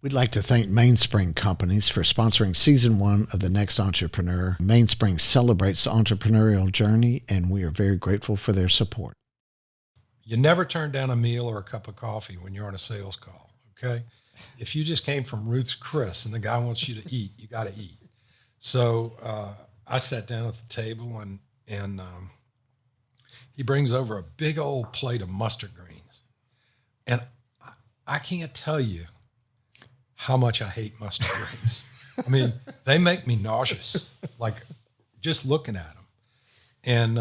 We'd like to thank Mainspring Companies for sponsoring Season 1 of The Next Entrepreneur. Mainspring celebrates the entrepreneurial journey, and we are very grateful for their support. You never turn down a meal or a cup of coffee when you're on a sales call, okay? If you just came from Ruth's Chris and the guy wants you to eat, you got to eat. So I sat down at the table, and he brings over a big old plate of mustard greens. And I can't tell you how much I hate mustard greens. I mean, they make me nauseous, like just looking at them. And,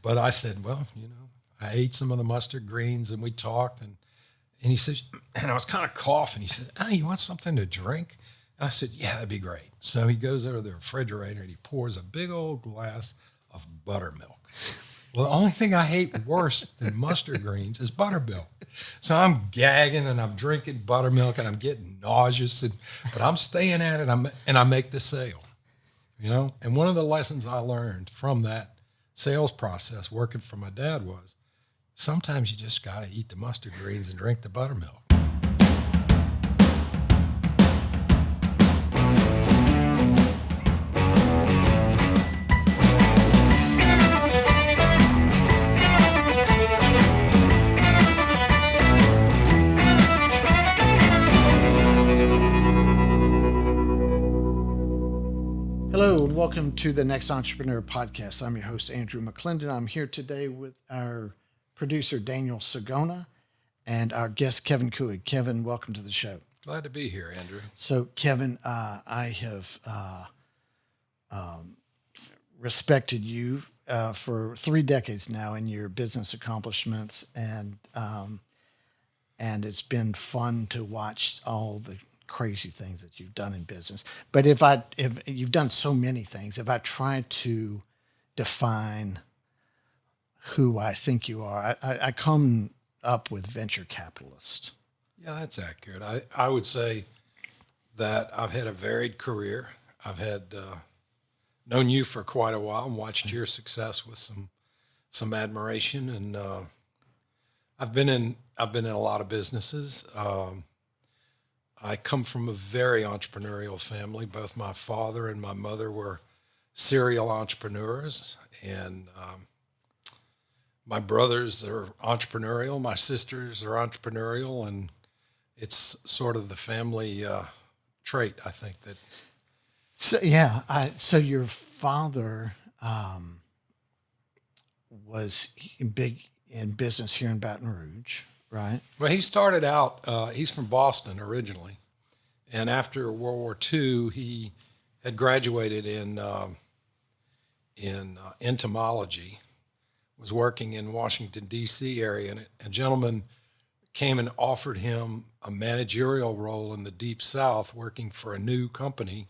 but I said, well, I ate some of the mustard greens and we talked and he said, and I was kind of coughing. He said, "Oh, you want something to drink?" And I said, "Yeah, that'd be great." So he goes over to the refrigerator and he pours a big old glass of buttermilk. Well, the only thing I hate worse than mustard greens is buttermilk. So I'm gagging and I'm drinking buttermilk and I'm getting nauseous, but I'm staying at it and I make the sale, And one of the lessons I learned from that sales process working for my dad was sometimes you just got to eat the mustard greens and drink the buttermilk. Hello, and welcome to the Next Entrepreneur Podcast. I'm your host, Andrew McClendon. I'm here today with our producer, Daniel Sagona, and our guest, Kevin Coig. Kevin, welcome to the show. Glad to be here, Andrew. So, Kevin, I have respected you for 3 decades now in your business accomplishments, and it's been fun to watch all the crazy things that you've done in business. But if you've done so many things, if I try to define who I think you are, I come up with venture capitalist. Yeah, that's accurate. I would say that I've had a varied career. I've had known you for quite a while and watched your success with some admiration. And I've been in a lot of businesses. I come from a very entrepreneurial family. Both my father and my mother were serial entrepreneurs, and my brothers are entrepreneurial. My sisters are entrepreneurial, and it's sort of the family trait, I think. That. So yeah, so your father was big in business here in Baton Rouge, right? Well, he started out. He's from Boston originally, and after World War II, he had graduated in entomology. Was working in Washington, D.C. area, and a gentleman came and offered him a managerial role in the Deep South working for a new company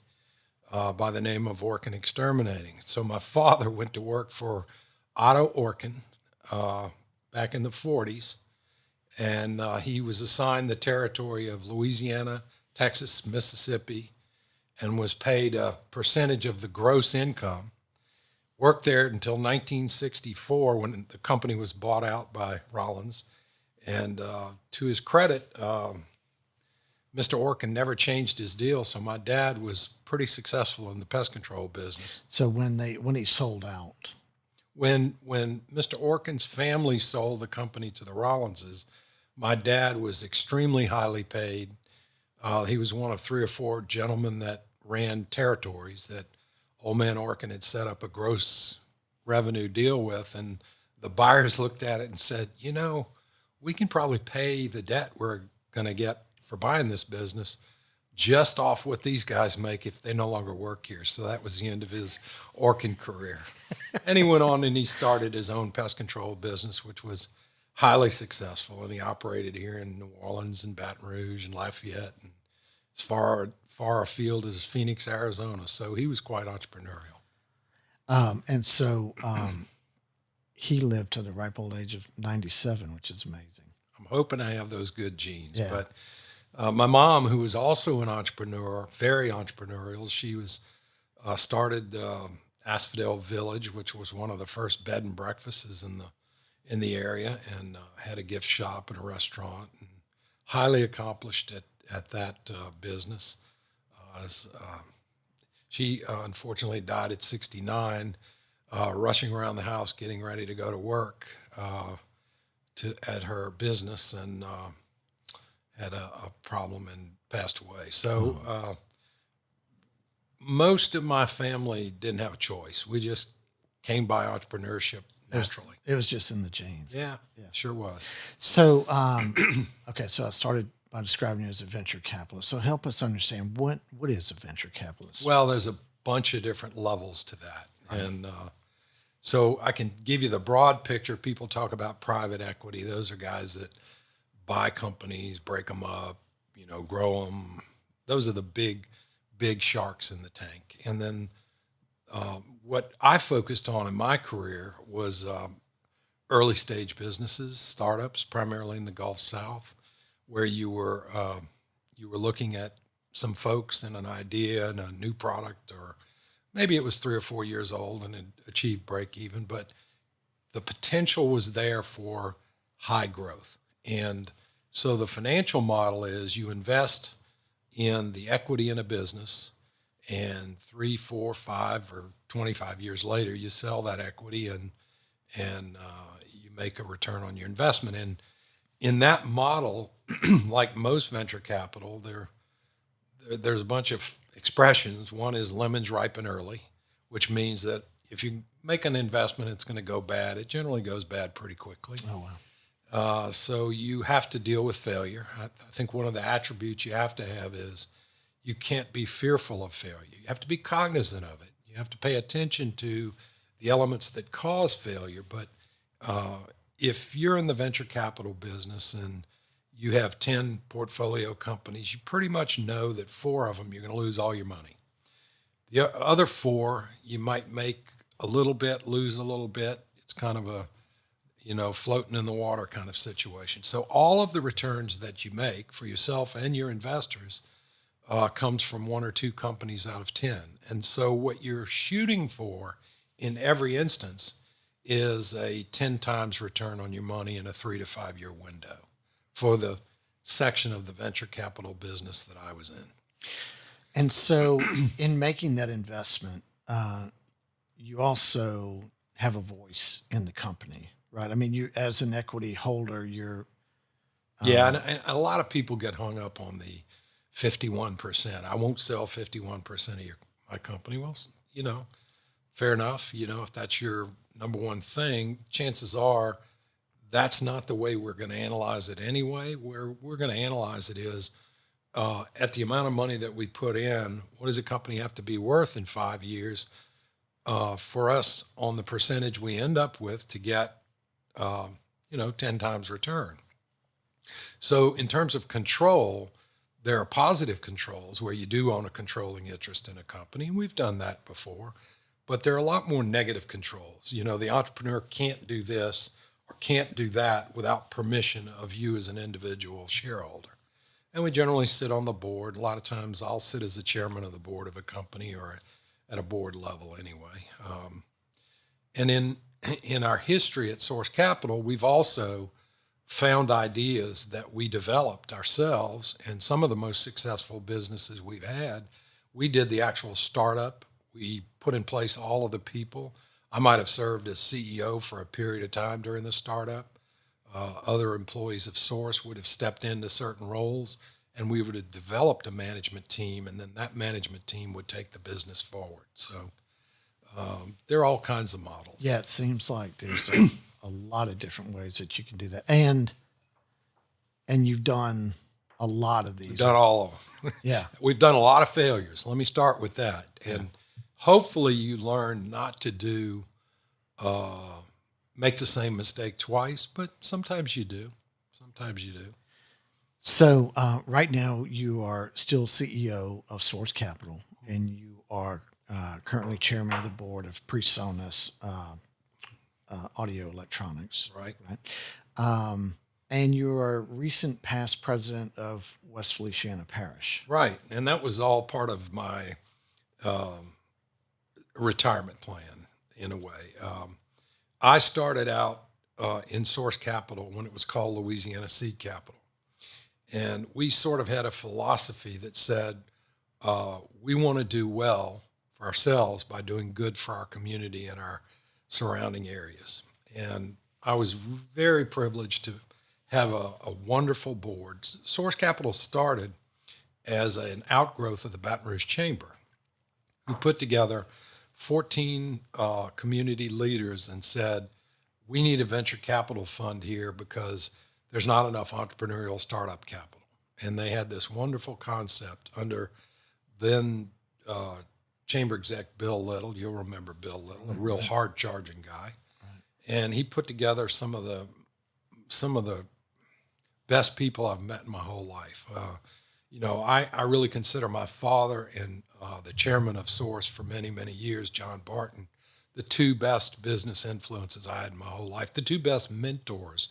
by the name of Orkin Exterminating. So my father went to work for Otto Orkin back in the 40s, and he was assigned the territory of Louisiana, Texas, Mississippi, and was paid a percentage of the gross income. Worked there until 1964 when the company was bought out by Rollins. And to his credit, Mr. Orkin never changed his deal, so my dad was pretty successful in the pest control business. So when he sold out? When Mr. Orkin's family sold the company to the Rollinses, my dad was extremely highly paid. He was one of 3 or 4 gentlemen that ran territories that Old Man Orkin had set up a gross revenue deal with, and the buyers looked at it and said, we can probably pay the debt we're going to get for buying this business just off what these guys make if they no longer work here. So that was the end of his Orkin career. And he went on and he started his own pest control business, which was highly successful, and he operated here in New Orleans and Baton Rouge and Lafayette and as far afield as Phoenix, Arizona. So he was quite entrepreneurial. And so he lived to the ripe old age of 97, which is amazing. I'm hoping I have those good genes. Yeah. But my mom, who was also an entrepreneur, very entrepreneurial, she was started Asphodel Village, which was one of the first bed and breakfasts in the area, and had a gift shop and a restaurant, and highly accomplished at that business. As, she unfortunately died at 69, rushing around the house, getting ready to go to work at her business, and had a problem and passed away. So most of my family didn't have a choice. We just came by entrepreneurship naturally. It was just in the genes. Yeah, sure was. So, okay, so I started by describing you as a venture capitalist. So help us understand what is a venture capitalist? Well, there's a bunch of different levels to that. And so I can give you the broad picture. People talk about private equity. Those are guys that buy companies, break them up, grow them. Those are the big sharks in the tank. And then what I focused on in my career was early stage businesses, startups, primarily in the Gulf South, where you were looking at some folks and an idea and a new product, or maybe it was 3 or 4 years old and it achieved break even, but the potential was there for high growth. And so the financial model is you invest in the equity in a business, and 3, 4, 5, or 25 years later, you sell that equity and you make a return on your investment. And in that model, like most venture capital, there's a bunch of expressions. One is lemons ripen early, which means that if you make an investment, it's going to go bad. It generally goes bad pretty quickly. Oh, wow. So you have to deal with failure. I think one of the attributes you have to have is you can't be fearful of failure. You have to be cognizant of it. You have to pay attention to the elements that cause failure. But if you're in the venture capital business and you have 10 portfolio companies, you pretty much know that 4 of them you're going to lose all your money. The other 4, you might make a little bit, lose a little bit. It's kind of a floating in the water kind of situation. So all of the returns that you make for yourself and your investors comes from 1 or 2 companies out of 10. And so what you're shooting for in every instance is a 10 times return on your money in a 3 to 5 year window for the section of the venture capital business that I was in. And so in making that investment, you also have a voice in the company, right? I mean, you, as an equity holder, you're... and a lot of people get hung up on the 51%. I won't sell 51% of my company. Well, fair enough. If that's your number one thing, chances are that's not the way we're going to analyze it anyway. Where we're going to analyze it is at the amount of money that we put in, what does a company have to be worth in 5 years for us on the percentage we end up with to get, 10 times return. So in terms of control, there are positive controls where you do own a controlling interest in a company, and we've done that before, but there are a lot more negative controls. The entrepreneur can't do this or can't do that without permission of you as an individual shareholder. And we generally sit on the board. A lot of times I'll sit as the chairman of the board of a company or at a board level anyway. And in our history at Source Capital, we've also found ideas that we developed ourselves, and some of the most successful businesses we've had, we did the actual startup. We put in place all of the people. I might have served as CEO for a period of time during the startup. Other employees of Source would have stepped into certain roles, and we would have developed a management team, and then that management team would take the business forward. So there are all kinds of models. Yeah, it seems like there's a lot of different ways that you can do that. And you've done a lot of these. We've done all of them. Yeah. We've done a lot of failures. Let me start with that. And hopefully you learn not to make the same mistake twice, but sometimes you do. So right now you are still CEO of Source Capital, and you are currently chairman of the board of PreSonus Audio Electronics. Right. And you're a recent past president of West Feliciana Parish. Right. And that was all part of my retirement plan in a way. I started out in Source Capital when it was called Louisiana Seed Capital. And we sort of had a philosophy that said, we want to do well for ourselves by doing good for our community and our surrounding areas. And I was very privileged to have a wonderful board. Source Capital started as an outgrowth of the Baton Rouge Chamber, who put together 14 community leaders and said, we need a venture capital fund here because there's not enough entrepreneurial startup capital. And they had this wonderful concept under then Chamber exec Bill Little. You'll remember Bill Little, a real hard charging guy. And he put together some of the best people I've met in my whole life. I really consider my father and the chairman of Source for many, many years, John Barton, the two best business influences I had in my whole life, the two best mentors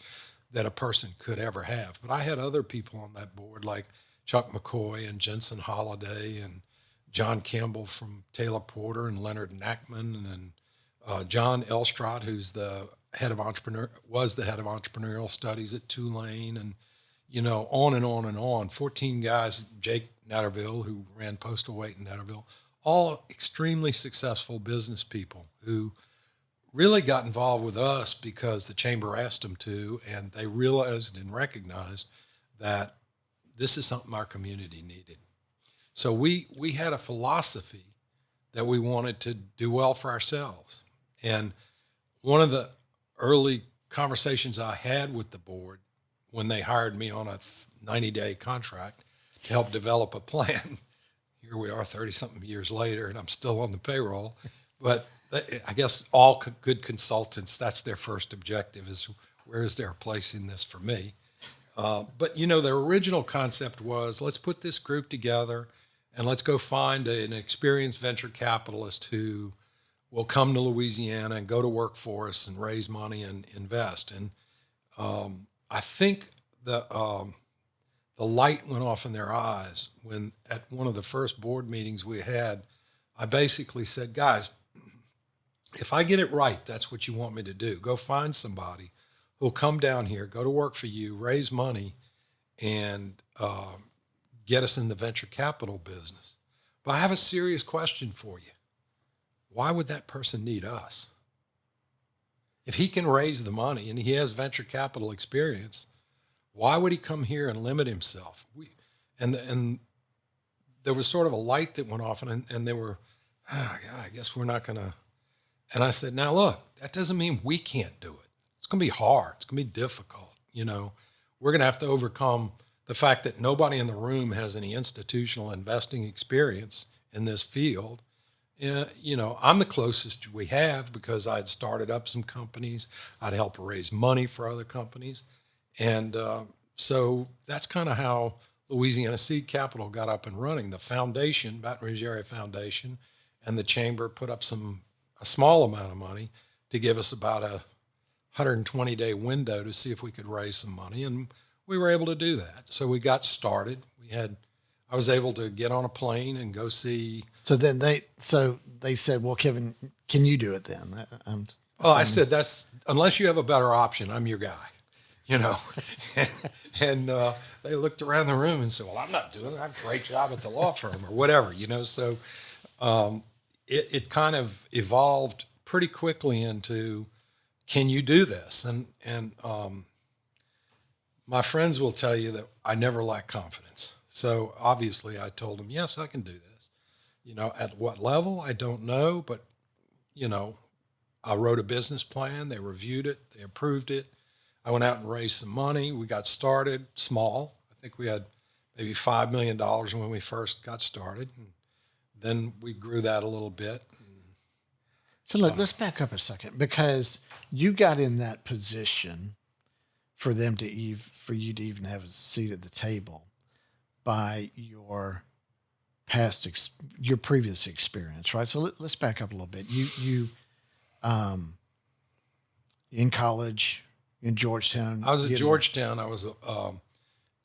that a person could ever have. But I had other people on that board like Chuck McCoy and Jensen Holiday and John Campbell from Taylor Porter and Leonard Nachman and John Elstrott, who's the was the head of entrepreneurial studies at Tulane, and on and on and on. 14 guys, Jake Netterville, who ran Postal Wait in Netterville, all extremely successful business people who really got involved with us because the chamber asked them to, and they realized and recognized that this is something our community needed. So we had a philosophy that we wanted to do well for ourselves. And one of the early conversations I had with the board when they hired me on a 90-day contract to help develop a plan, here we are 30-something years later, and I'm still on the payroll. But I guess all good consultants, that's their first objective is, where is there a place in this for me? But their original concept was, let's put this group together and let's go find an experienced venture capitalist who will come to Louisiana and go to work for us and raise money and invest. And I think the light went off in their eyes when at one of the first board meetings we had, I basically said, guys, if I get it right, that's what you want me to do. Go find somebody who'll come down here, go to work for you, raise money, and get us in the venture capital business. But I have a serious question for you. Why would that person need us? If he can raise the money and he has venture capital experience, why would he come here and limit himself? And there was sort of a light that went off, and they were, I guess we're not going to. And I said, now look, that doesn't mean we can't do it. It's going to be hard. It's going to be difficult. We're going to have to overcome the fact that nobody in the room has any institutional investing experience in this field. I'm the closest we have because I'd started up some companies. I'd helped raise money for other companies. And so that's kind of how Louisiana Seed Capital got up and running. The foundation, Baton Rouge Area Foundation, and the chamber put up a small amount of money to give us about a 120-day window to see if we could raise some money. And we were able to do that. So we got started. I was able to get on a plane and go see. So then they said, well, Kevin, can you do it then? I said, unless you have a better option, I'm your guy, and they looked around the room and said, well, I'm not doing it. I have a great job at the law firm or whatever, So it kind of evolved pretty quickly into, can you do this? And my friends will tell you that I never lack confidence. So obviously I told them, yes, I can do this. At what level, I don't know, but, I wrote a business plan. They reviewed it. They approved it. I went out and raised some money. We got started small. I think we had maybe $5 million when we first got started. And then we grew that a little bit. So look, let's back up a second, because you got in that position for you to even have a seat at the table by your previous experience, right? So let's back up a little bit. You in college in Georgetown. I was at Georgetown. I was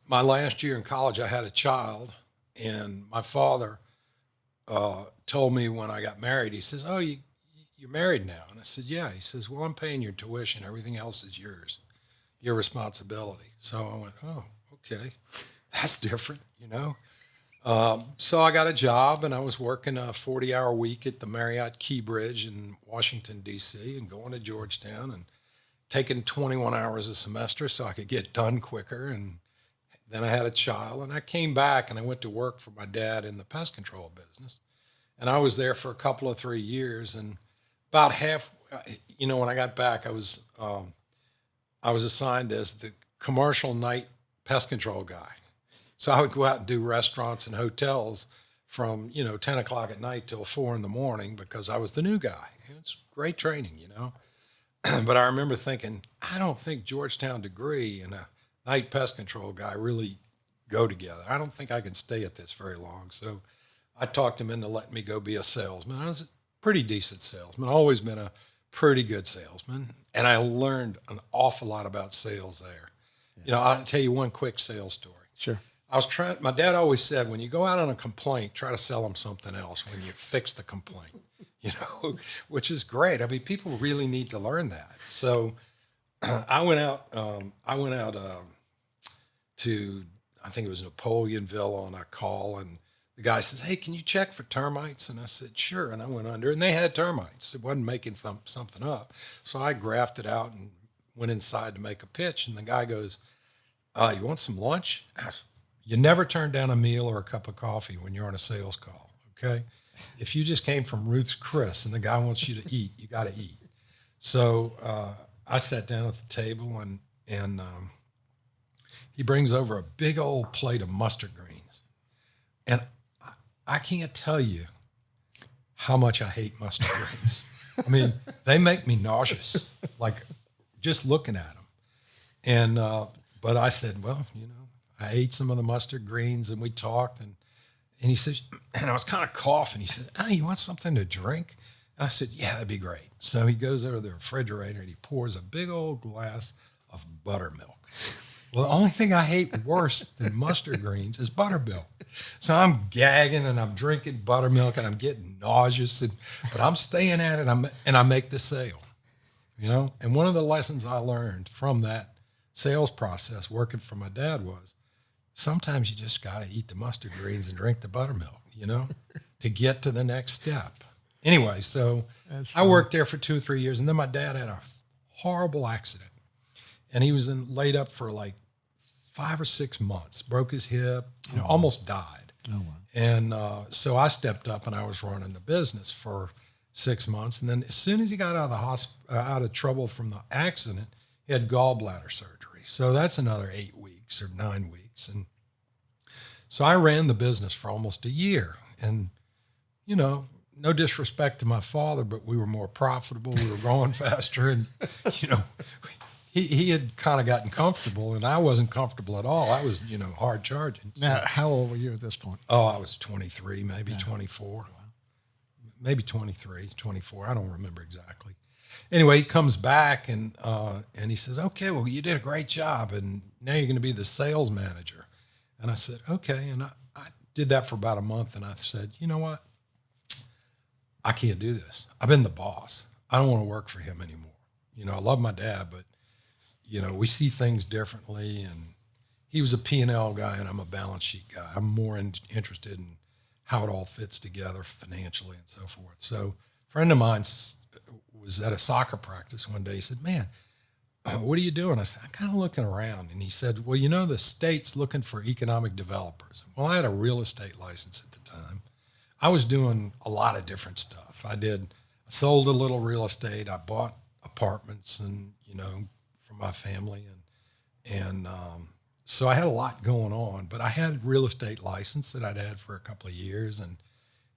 my last year in college. I had a child, and my father told me when I got married. He says, "Oh, you're married now?" And I said, "Yeah." He says, "Well, I'm paying your tuition. Everything else is yours, your responsibility." So I went, "Oh, okay." that's different, you know. So I got a job and I was working a 40-hour week at the Marriott Key Bridge in Washington, D.C., and going to Georgetown and taking 21 hours a semester so I could get done quicker. And then I had a child and I came back and I went to work for my dad in the pest control business. And I was there for a couple of 3 years. And about half, when I got back, I was assigned as the commercial night pest control guy. So I would go out and do restaurants and hotels from, 10 o'clock at night till 4 in the morning because I was the new guy. It's great training. But I remember thinking, I don't think Georgetown degree and a night pest control guy really go together. I don't think I can stay at this very long. So I talked him into letting me go be a salesman. I was a pretty decent salesman, always been a pretty good salesman. And I learned an awful lot about sales there. I'll tell you one quick sales story. Sure. My dad always said, when you go out on a complaint, try to sell them something else when you fix the complaint, which is great. I mean, people really need to learn that. So I went out to, I think it was Napoleonville on a call, and the guy says, "Hey, can you check for termites?" And I said, "Sure." And I went under, and they had termites. It wasn't making something up. So I graphed it out and went inside to make a pitch. And the guy goes, "You want some lunch?" You never turn down a meal or a cup of coffee when you're on a sales call, okay? If you just came from Ruth's Chris and the guy wants you to eat, you got to eat. So I sat down at the table, and he brings over a big old plate of mustard greens. And I can't tell you how much I hate mustard greens. I mean, they make me nauseous, like just looking at them. And but I said, well, I ate some of the mustard greens and we talked, and he says, and I was kind of coughing. He said, "Hey, you want something to drink?" And I said, "Yeah, that'd be great." So he goes over to the refrigerator and he pours a big old glass of buttermilk. Well, the only thing I hate worse than mustard greens is buttermilk. So I'm gagging and I'm drinking buttermilk and I'm getting nauseous, but I'm staying at it, and I make the sale, And one of the lessons I learned from that sales process working for my dad was, sometimes you just got to eat the mustard greens and drink the buttermilk, to get to the next step. Anyway, so I worked there for 2 or 3 years, and then my dad had a horrible accident, and he was laid up for like 5 or 6 months, broke his hip, almost died. Oh, wow. And so I stepped up and I was running the business for 6 months. And then as soon as he got out of the out of trouble from the accident, he had gallbladder surgery. So that's another 8 weeks or 9 weeks. And so I ran the business for almost a year. And, no disrespect to my father, but we were more profitable. We were growing faster. And, he had kind of gotten comfortable, and I wasn't comfortable at all. I was, hard charging. So, Now, how old were you at this point? oh, I was 23, maybe 24, maybe 23, 24. I don't remember exactly. Anyway, he comes back and he says, "Okay, well, you did a great job, and now you're going to be the sales manager." And I said, "Okay." And I did that for about a month, and I said, "You know what? I can't do this. I've been the boss. I don't want to work for him anymore. I love my dad, but we see things differently, and he was a P&L guy and I'm a balance sheet guy. I'm more interested in how it all fits together financially and so forth." So a friend of mine was at a soccer practice one day. He said, "Man, what are you doing?" I said, "I'm kind of looking around." And he said, "Well, the state's looking for economic developers." Well, I had a real estate license at the time. I was doing a lot of different stuff. I sold a little real estate. I bought apartments and, for my family. And so I had a lot going on, but I had a real estate license that I'd had for a couple of years. And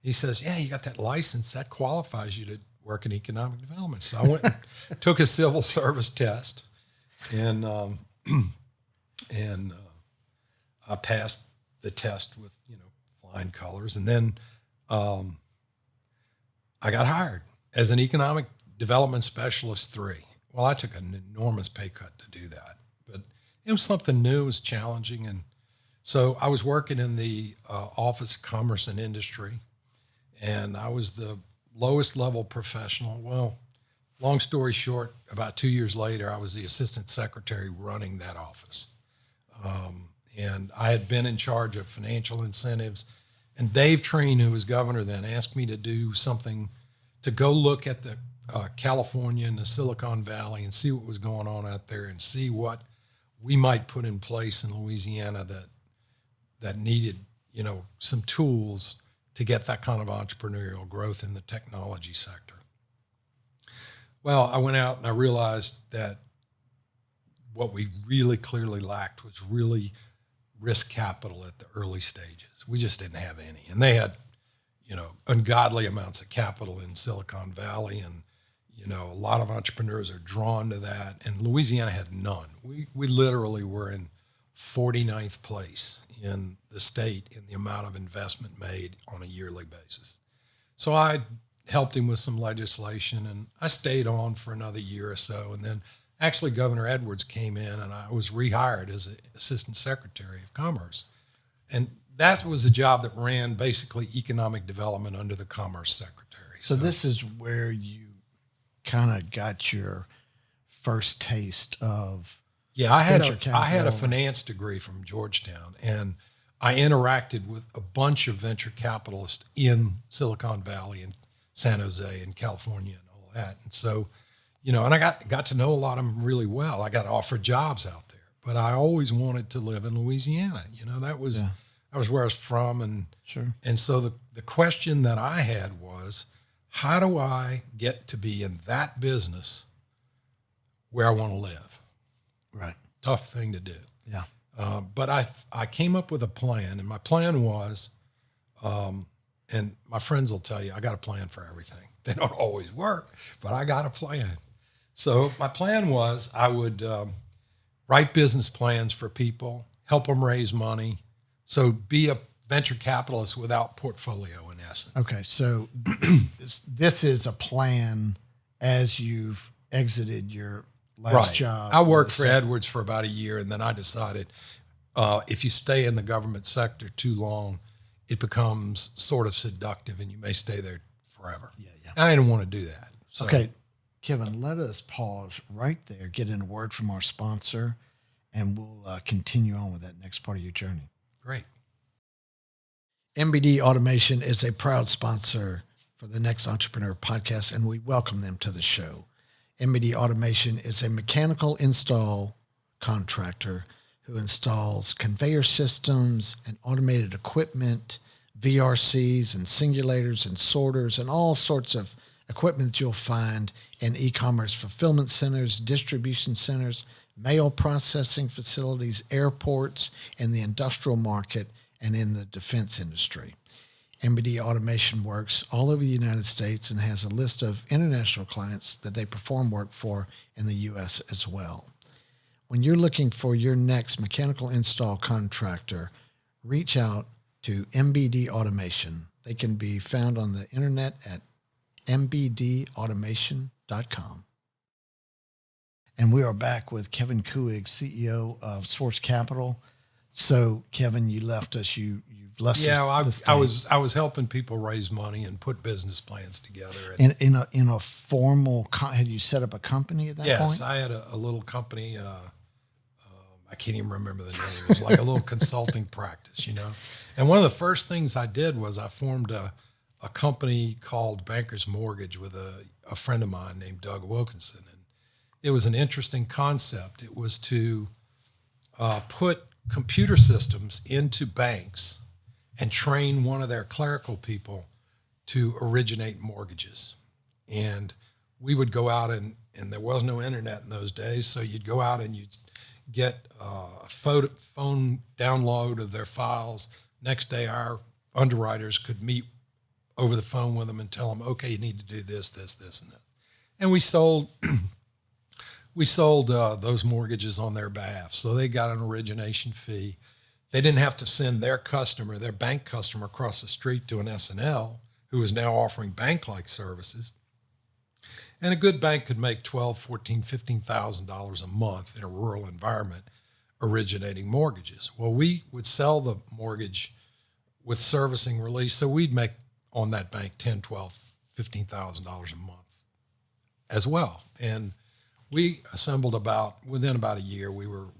he says, "Yeah, you got that license. That qualifies you to work in economic development." So I went and took a civil service test, and I passed the test with, flying colors. And then I got hired as an economic development specialist 3. Well, I took an enormous pay cut to do that, but it was something new. It was challenging. And so I was working in the Office of Commerce and Industry, and I was the lowest level professional. Well, long story short, about 2 years later, I was the assistant secretary running that office. And I had been in charge of financial incentives. And Dave Treen, who was governor then, asked me to do something to go look at the California and the Silicon Valley and see what was going on out there and see what we might put in place in Louisiana that needed, some tools to get that kind of entrepreneurial growth in the technology sector. Well, I went out and I realized that what we really clearly lacked was really risk capital at the early stages. We just didn't have any. And they had, ungodly amounts of capital in Silicon Valley. And, a lot of entrepreneurs are drawn to that. And Louisiana had none. We literally were in 49th place in the state in the amount of investment made on a yearly basis. So I helped him with some legislation, and I stayed on for another year or so. And then actually Governor Edwards came in, and I was rehired as Assistant Secretary of Commerce. And that was a job that ran basically economic development under the Commerce Secretary. So this is where you kind of got your first taste of I had venture a finance degree from Georgetown, and I interacted with a bunch of venture capitalists in Silicon Valley and San Jose and California and all that. And so, and I got to know a lot of them really well. I got offered jobs out there, but I always wanted to live in Louisiana. That was where I was from. And sure. And so the question that I had was, how do I get to be in that business where I want to live? Right. Tough thing to do. Yeah. But I came up with a plan, and my plan was, and my friends will tell you, I got a plan for everything. They don't always work, but I got a plan. So my plan was I would write business plans for people, help them raise money. So be a venture capitalist without portfolio, in essence. Okay. So this is a plan as you've exited your last job. I worked for Edwards for about a year, and then I decided if you stay in the government sector too long, it becomes sort of seductive, and you may stay there forever. Yeah. I didn't want to do that. So, okay, Kevin, let us pause right there, get in a word from our sponsor, and we'll continue on with that next part of your journey. Great. MBD Automation is a proud sponsor for the Next Entrepreneur podcast, and we welcome them to the show. MBD Automation is a mechanical install contractor who installs conveyor systems and automated equipment, VRCs and singulators and sorters and all sorts of equipment that you'll find in e-commerce fulfillment centers, distribution centers, mail processing facilities, airports, and the industrial market and in the defense industry. MBD Automation works all over the United States and has a list of international clients that they perform work for in the U.S. as well. When you're looking for your next mechanical install contractor, reach out to MBD Automation. They can be found on the internet at mbdautomation.com. And we are back with Kevin Kuig, CEO of Source Capital. So, Kevin, you left us. You've left us. Yeah, I was helping people raise money and put business plans together. And in a formal, had you set up a company at that point? Yes, I had a little company. I can't even remember the name. It was like a little consulting practice, And one of the first things I did was I formed a company called Bankers Mortgage with a friend of mine named Doug Wilkinson. And it was an interesting concept. It was to put computer systems into banks and train one of their clerical people to originate mortgages. And we would go out and there was no internet in those days, so you'd go out and you'd get a phone download of their files. Next day, our underwriters could meet over the phone with them and tell them, okay, you need to do this, this, this, and that. And we sold those mortgages on their behalf. So they got an origination fee. They didn't have to send their bank customer across the street to an S&L who is now offering bank-like services. And a good bank could make $12,000, $14,000, $15,000 a month in a rural environment originating mortgages. Well, we would sell the mortgage with servicing release, so we'd make on that bank $10,000, $12,000, $15,000 a month as well. And we assembled within about a year, we were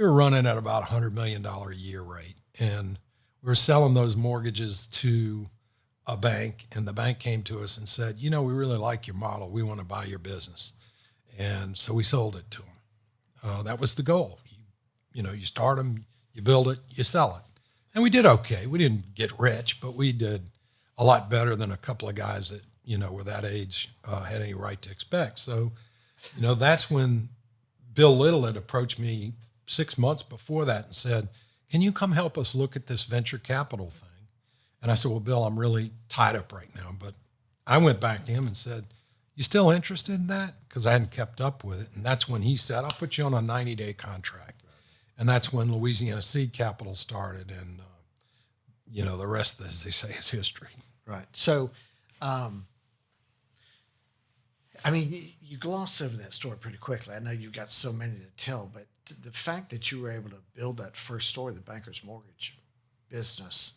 we were running at about $100 million a year rate. And we were selling those mortgages to a bank, and the bank came to us and said, we really like your model. We want to buy your business. And so we sold it to them. That was the goal. You start them, you build it, you sell it. And we did okay. We didn't get rich, but we did a lot better than a couple of guys that, were that age had any right to expect. So, that's when Bill Little had approached me 6 months before that and said, can you come help us look at this venture capital thing? And I said, well, Bill, I'm really tied up right now. But I went back to him and said, you still interested in that? Because I hadn't kept up with it. And that's when he said, I'll put you on a 90-day contract. And that's when Louisiana Seed Capital started. And, the rest, as they say, is history. Right. So, you glossed over that story pretty quickly. I know you've got so many to tell, but the fact that you were able to build that first story, the Bankers Mortgage business,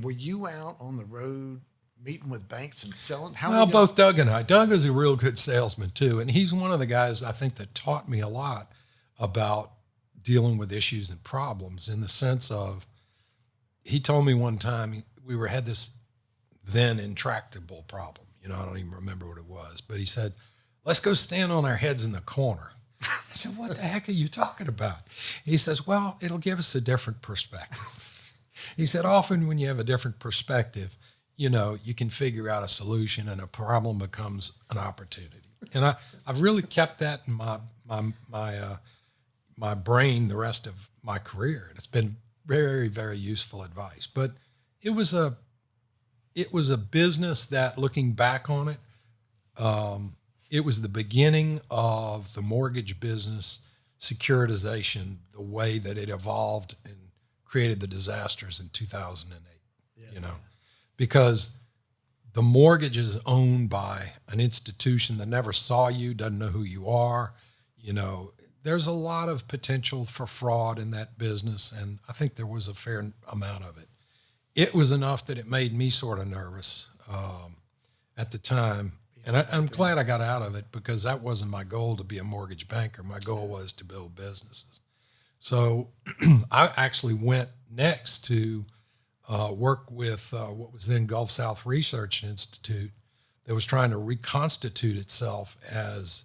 were you out on the road meeting with banks and selling? Well, both Doug and I. Doug is a real good salesman too, and he's one of the guys I think that taught me a lot about dealing with issues and problems, in the sense of, he told me one time we had this then intractable problem. I don't even remember what it was, but he said, let's go stand on our heads in the corner. I said, what the heck are you talking about? He says, well, it'll give us a different perspective. He said, often when you have a different perspective, you can figure out a solution and a problem becomes an opportunity. And I've really kept that in my brain the rest of my career. And it's been very, very useful advice. But it was a business that, looking back on it, it was the beginning of the mortgage business securitization, the way that it evolved and created the disasters in 2008, because the mortgage is owned by an institution that never saw you, doesn't know who you are. There's a lot of potential for fraud in that business, and I think there was a fair amount of it. It was enough that it made me sort of nervous at the time. And I'm glad I got out of it, because that wasn't my goal to be a mortgage banker. My goal was to build businesses. So I actually went next to work with what was then Gulf South Research Institute, that was trying to reconstitute itself as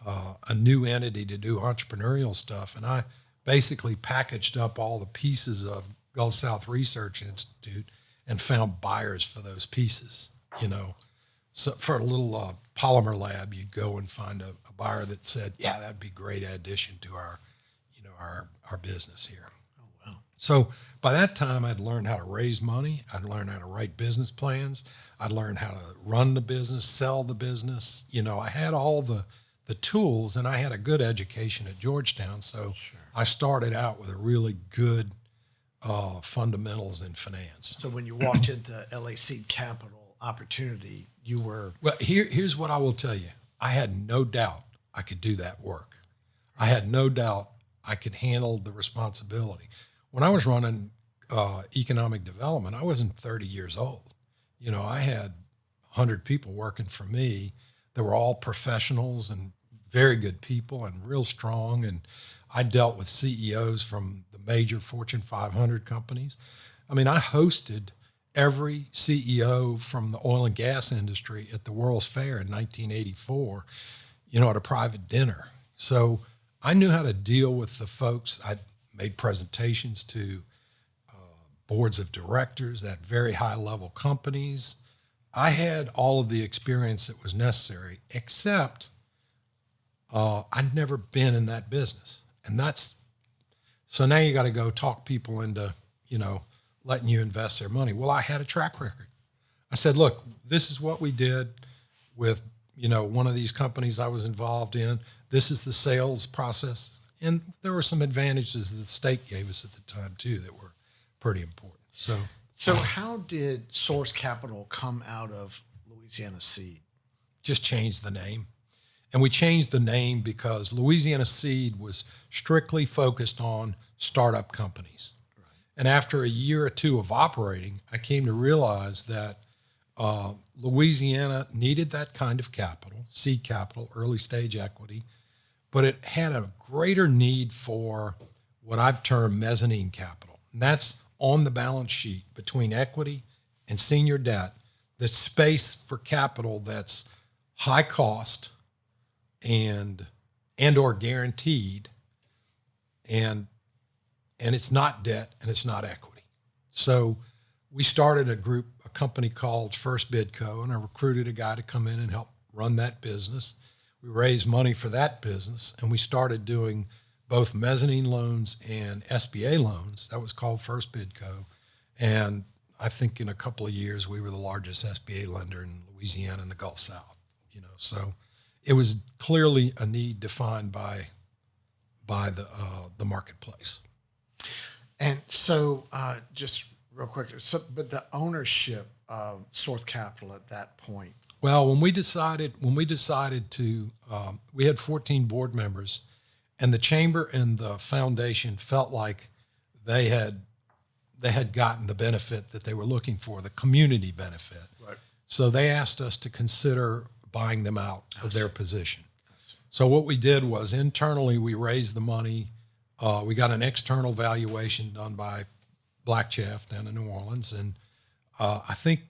a new entity to do entrepreneurial stuff. And I basically packaged up all the pieces of Gulf South Research Institute and found buyers for those pieces. So for a little polymer lab, you'd go and find a buyer that said, yeah, that'd be a great addition to our business here. Oh, wow. So by that time, I'd learned how to raise money. I'd learned how to write business plans. I'd learned how to run the business, sell the business. I had all the tools, and I had a good education at Georgetown. So sure. I started out with a really good fundamentals in finance. So when you walked into LA Seed Capital opportunity, you were... Well, here's what I will tell you. I had no doubt I could do that work. I had no doubt I could handle the responsibility. When I was running economic development, I wasn't 30 years old. I had 100 people working for me. They were all professionals and very good people and real strong. And I dealt with CEOs from the major Fortune 500 companies. I hosted every CEO from the oil and gas industry at the World's Fair in 1984, at a private dinner. So I knew how to deal with the folks. I made presentations to boards of directors at very high level companies. I had all of the experience that was necessary, except I'd never been in that business. And so now you got to go talk people into, letting you invest their money. Well, I had a track record. I said, look, this is what we did with, one of these companies I was involved in. This is the sales process. And there were some advantages the state gave us at the time too that were pretty important. So how did Source Capital come out of Louisiana Seed? Just changed the name. And we changed the name because Louisiana Seed was strictly focused on startup companies. Right. And after a year or two of operating, I came to realize that Louisiana needed that kind of capital, seed capital, early stage equity, but it had a greater need for what I've termed mezzanine capital. And that's on the balance sheet between equity and senior debt, the space for capital that's high cost and or guaranteed, and it's not debt and it's not equity. So we started a company called First Bid Co., and I recruited a guy to come in and help run that business. We raised money for that business, and we started doing both mezzanine loans and SBA loans. That was called First Bid Co. And I think in a couple of years, we were the largest SBA lender in Louisiana and the Gulf South. So it was clearly a need defined by the marketplace. And so, just real quick, but the ownership of Source Capital at that point. Well, when we decided to, we had 14 board members, and the chamber and the foundation felt like they had gotten the benefit that they were looking for, the community benefit. Right. So they asked us to consider buying them out of their position. So what we did was internally we raised the money. We got an external valuation done by Black Chaff down in New Orleans, and I think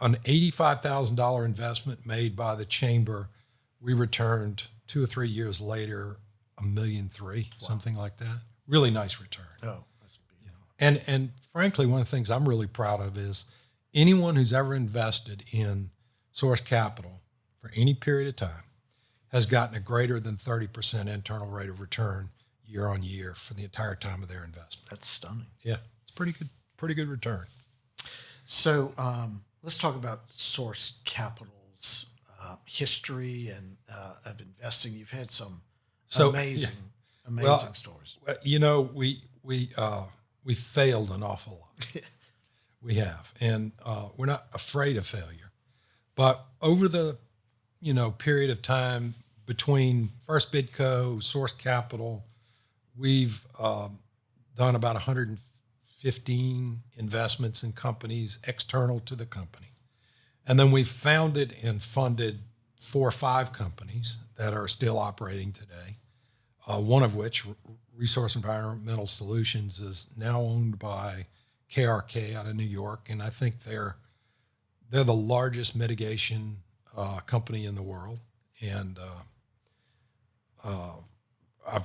an $85,000 investment made by the chamber, we returned 2 or 3 years later $1.3 million, something like that. Really nice return. Oh, that's beautiful. And frankly, one of the things I'm really proud of is anyone who's ever invested in Source Capital for any period of time has gotten a greater than 30% internal rate of return year on year for the entire time of their investment. That's stunning. Yeah, it's pretty good return. So let's talk about Source Capital's history and of investing. You've had some amazing stories. We failed an awful lot. We have, and we're not afraid of failure. But over the period of time between First Bid Co., Source Capital, we've done about 115 investments in companies external to the company. And then we've founded and funded 4 or 5 companies that are still operating today, one of which, Resource Environmental Solutions, is now owned by KRK out of New York, and I think they're the largest mitigation company in the world. And I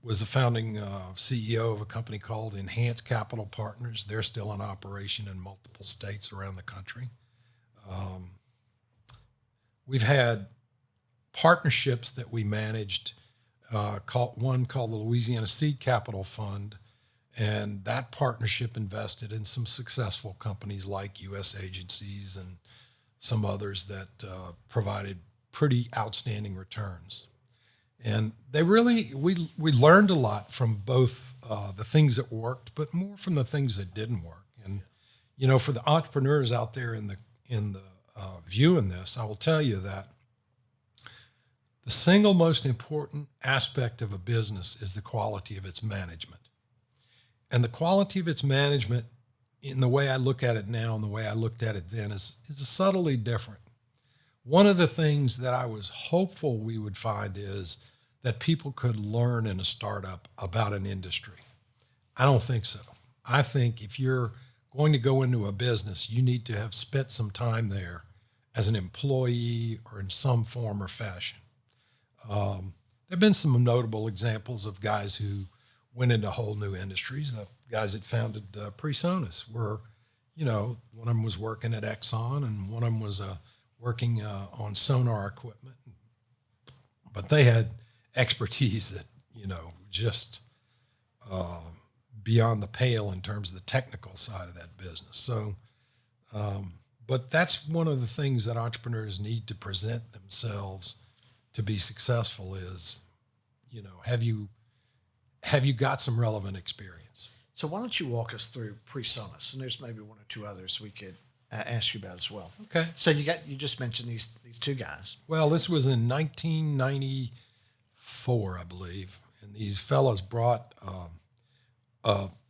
was a founding CEO of a company called Enhanced Capital Partners. They're still in operation in multiple states around the country. We've had partnerships that we managed, one called the Louisiana Seed Capital Fund, and that partnership invested in some successful companies like U.S. agencies and some others that provided pretty outstanding returns. And we learned a lot from both the things that worked, but more from the things that didn't work. And for the entrepreneurs out there in the viewing this, I will tell you that the single most important aspect of a business is the quality of its management. And the quality of its management, in the way I look at it now and the way I looked at it then, is subtly different. One of the things that I was hopeful we would find is that people could learn in a startup about an industry. I don't think so. I think if you're going to go into a business, you need to have spent some time there as an employee or in some form or fashion. There have been some notable examples of guys who went into whole new industries. Guys that founded PreSonus were, one of them was working at Exxon and one of them was working on sonar equipment. But they had expertise that, just beyond the pale in terms of the technical side of that business. So, but that's one of the things that entrepreneurs need to present themselves to be successful is, have you got some relevant experience? So why don't you walk us through PreSonus, and there's maybe 1 or 2 others we could ask you about as well. Okay. So you just mentioned these 2 guys. Well, this was in 1994, I believe, and these fellows brought.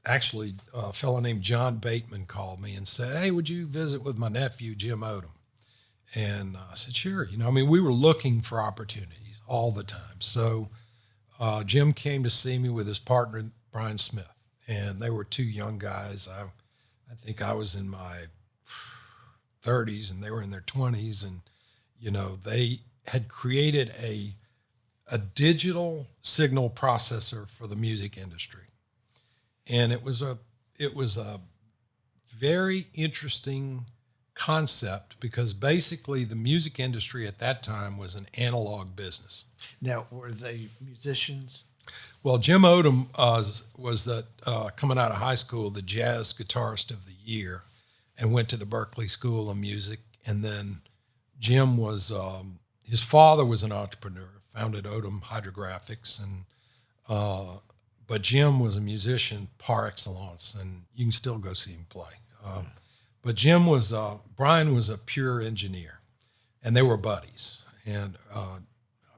Actually, a fellow named John Bateman called me and said, "Hey, would you visit with my nephew Jim Odom?" And I said, "Sure." We were looking for opportunities all the time. So Jim came to see me with his partner Brian Smith, and they were two young guys. I think I was in my 30s and they were in their 20s, and they had created a digital signal processor for the music industry, and it was a very interesting concept because basically the music industry at that time was an analog business. Now, were they musicians? Well, Jim Odom was coming out of high school, the jazz guitarist of the year, and went to the Berklee School of Music. And then Jim was his father was an entrepreneur, founded Odom Hydrographics, and but Jim was a musician par excellence, and you can still go see him play. But Brian was a pure engineer, and they were buddies. And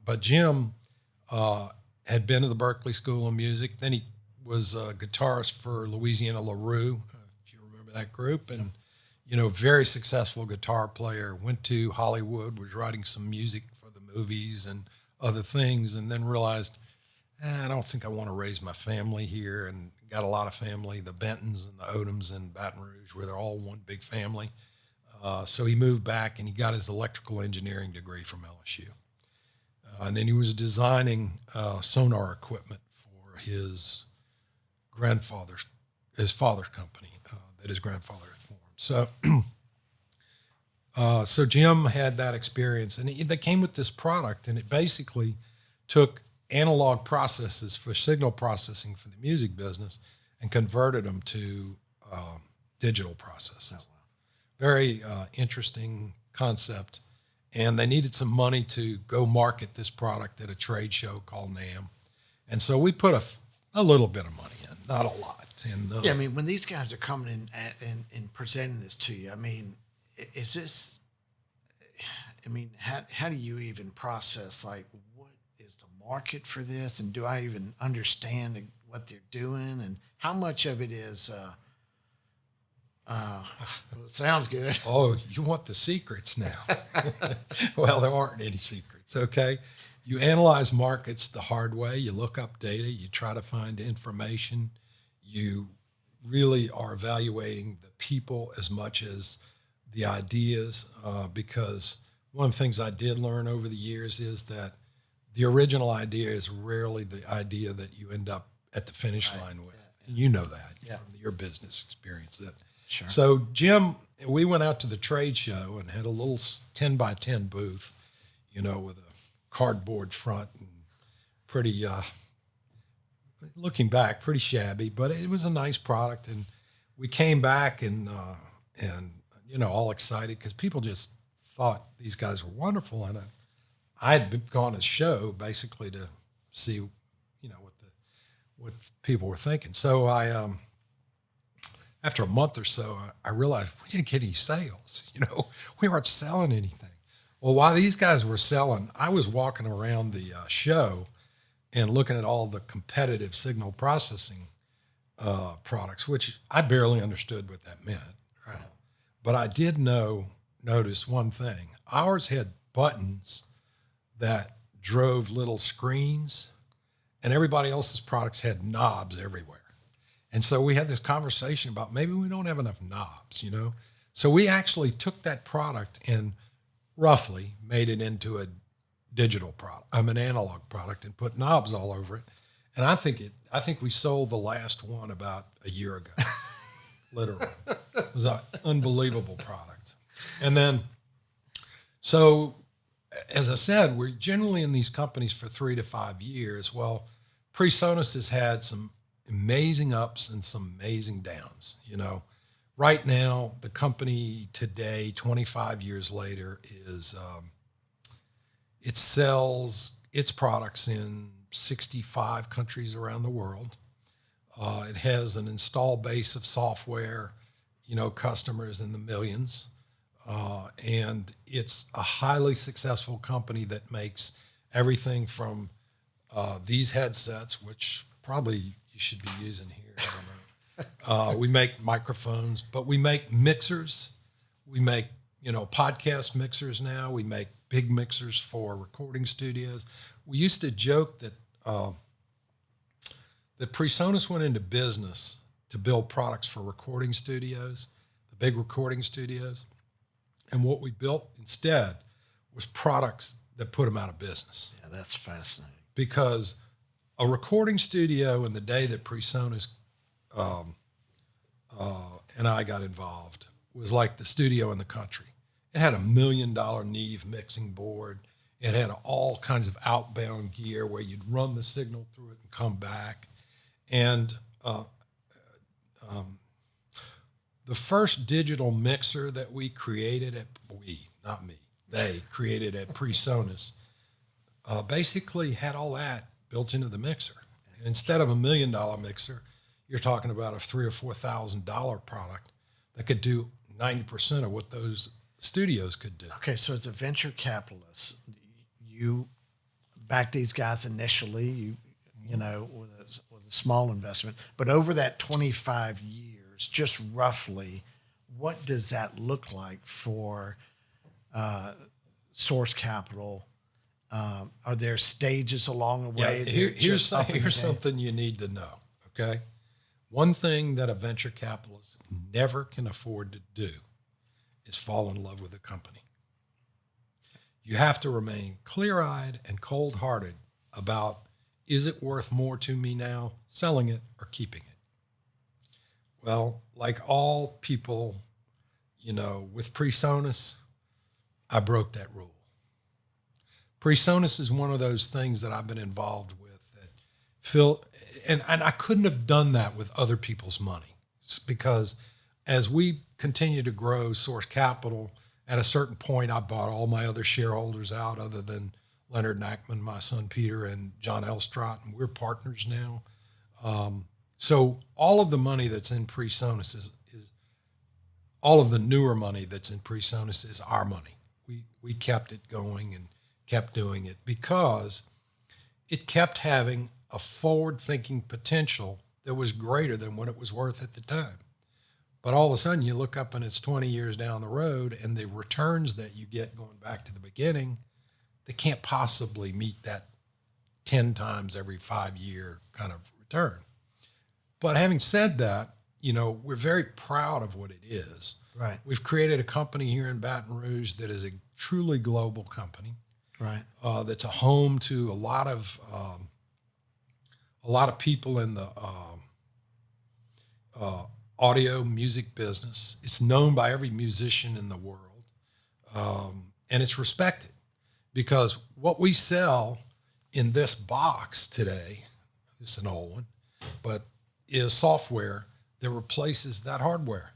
but Jim had been to the Berklee School of Music. Then he was a guitarist for Louisiana LaRue, if you remember that group, and very successful guitar player. Went to Hollywood, was writing some music for the movies and other things, and then realized, I don't think I want to raise my family here, and got a lot of family, the Bentons and the Odoms in Baton Rouge, where they're all one big family. So he moved back, and he got his electrical engineering degree from LSU. And then he was designing sonar equipment for his father's company that his grandfather had formed. So Jim had that experience, and they came with this product, and it basically took analog processes for signal processing for the music business and converted them to digital processes. Oh, wow. Very interesting concept. And they needed some money to go market this product at a trade show called NAMM. And so we put a little bit of money in, not a lot. And, yeah, I mean, when these guys are coming in and presenting this to you, I mean, is this, I mean, how do you even process, like, what is the market for this? And do I even understand what they're doing? And how much of it is, it sounds good. Oh, you want the secrets now. Well, there aren't any secrets, okay? You analyze markets the hard way. You look up data. You try to find information. You really are evaluating the people as much as the ideas, because one of the things I did learn over the years is that the original idea is rarely the idea that you end up at the finish line with. Yeah. And you know that from your business experience. Sure. So Jim, we went out to the trade show and had a little 10 by 10 booth, with a cardboard front and pretty, looking back, pretty shabby, but it was a nice product. And we came back and all excited because people just thought these guys were wonderful. And I had gone to the show basically to see, what people were thinking. So after a month or so, I realized we didn't get any sales. We weren't selling anything. Well, while these guys were selling, I was walking around the show and looking at all the competitive signal processing products, which I barely understood what that meant. Right. But I did notice one thing. Ours had buttons that drove little screens, and everybody else's products had knobs everywhere. And so we had this conversation about maybe we don't have enough knobs, So we actually took that product and roughly made it into a digital product, an analog product, and put knobs all over it. And I think we sold the last one about a year ago. Literally. It was an unbelievable product. And then, so as I said, we're generally in these companies for 3 to 5 years. Well, PreSonus has had some amazing ups and some amazing downs. Right now, the company today, 25 years later, is it sells its products in 65 countries around the world. It has an install base of software, customers in the millions. And it's a highly successful company that makes everything from these headsets, which probably you should be using here. I don't know. We make microphones, but we make mixers. We make, podcast mixers now. We make big mixers for recording studios. We used to joke that that PreSonus went into business to build products for recording studios, the big recording studios. And what we built instead was products that put them out of business. Yeah, that's fascinating. Because a recording studio in the day that PreSonus and I got involved was like the studio in the country. It had $1 million Neve mixing board. It had all kinds of outbound gear where you'd run the signal through it and come back. And the first digital mixer that we created they created at PreSonus, basically had all that built into the mixer. Instead of $1 million mixer, you're talking about a $3,000 or $4,000 product that could do 90% of what those studios could do. Okay, so as a venture capitalist, you backed these guys initially, you know, with a small investment, but over that 25 years, just roughly, what does that look like for Source Capital? Are there stages along the way? Here's something you need to know, okay? One thing that a venture capitalist never can afford to do is fall in love with a company. You have to remain clear-eyed and cold-hearted about, is it worth more to me now selling it or keeping it? Well, like all people, you know, with PreSonus, I broke that rule. PreSonus is one of those things that I've been involved with that Phil, and I couldn't have done that with other people's money. It's because as we continue to grow Source Capital, at a certain point, I bought all my other shareholders out other than Leonard Nachman, my son Peter, and John Elstrott, and we're partners now. So all of the money that's in PreSonus is all of the newer money that's in PreSonus is our money. We kept it going and kept doing it because it kept having a forward-thinking potential that was greater than what it was worth at the time. But all of a sudden, you look up and it's 20 years down the road, and the returns that you get going back to the beginning, they can't possibly meet that 10 times every 5-year kind of return. But having said that, you know, we're very proud of what it is. Right. We've created a company here in Baton Rouge that is a truly global company. Right. That's a home to a lot of people in the audio music business. It's known by every musician in the world, and it's respected because what we sell in this box today, this is an old one, but is software that replaces that hardware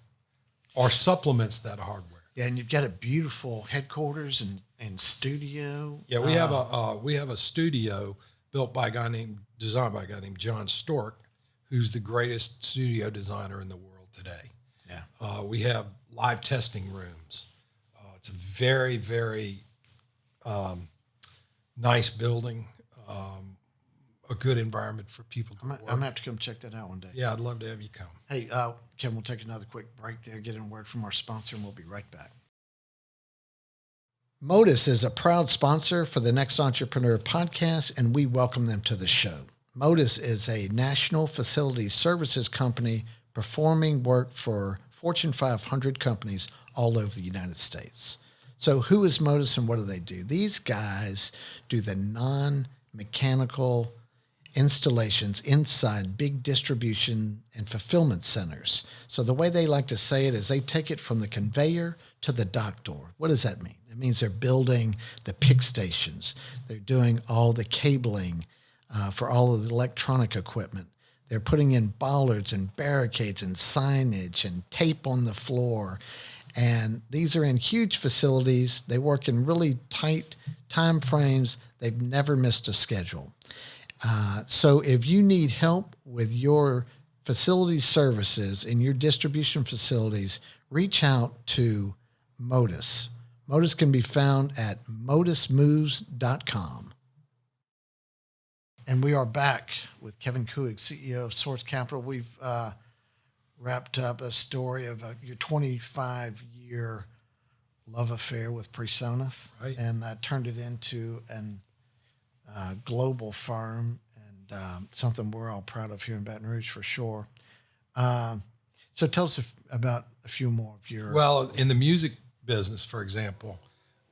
or supplements that hardware. Yeah, and you've got a beautiful headquarters and studio. Yeah, we have a studio designed by a guy named John Stork, who's the greatest studio designer in the world today. Yeah. We have live testing rooms. It's a very, very nice building, a good environment for people to work. I'm going to have to come check that out one day. Yeah, I'd love to have you come. Hey, Kim, we'll take another quick break there, get in a word from our sponsor, and we'll be right back. Modus is a proud sponsor for the Next Entrepreneur podcast, and we welcome them to the show. Modus is a national facility services company performing work for Fortune 500 companies all over the United States. So who is Modus and what do they do? These guys do the non-mechanical installations inside big distribution and fulfillment centers. So the way they like to say it is they take it from the conveyor to the dock door. What does that mean? It means they're building the pick stations. They're doing all the cabling for all of the electronic equipment. They're putting in bollards and barricades and signage and tape on the floor. And these are in huge facilities. They work in really tight time frames. They've never missed a schedule. So if you need help with your facility services in your distribution facilities, reach out to Modus. Modus can be found at modusmoves.com. And we are back with Kevin Kuig, CEO of Source Capital. We've wrapped up a story of your 25-year love affair with PreSonus, right, and turned it into an global firm. And something we're all proud of here in Baton Rouge for sure. So tell us about a few more of your. Well, in the music business, for example,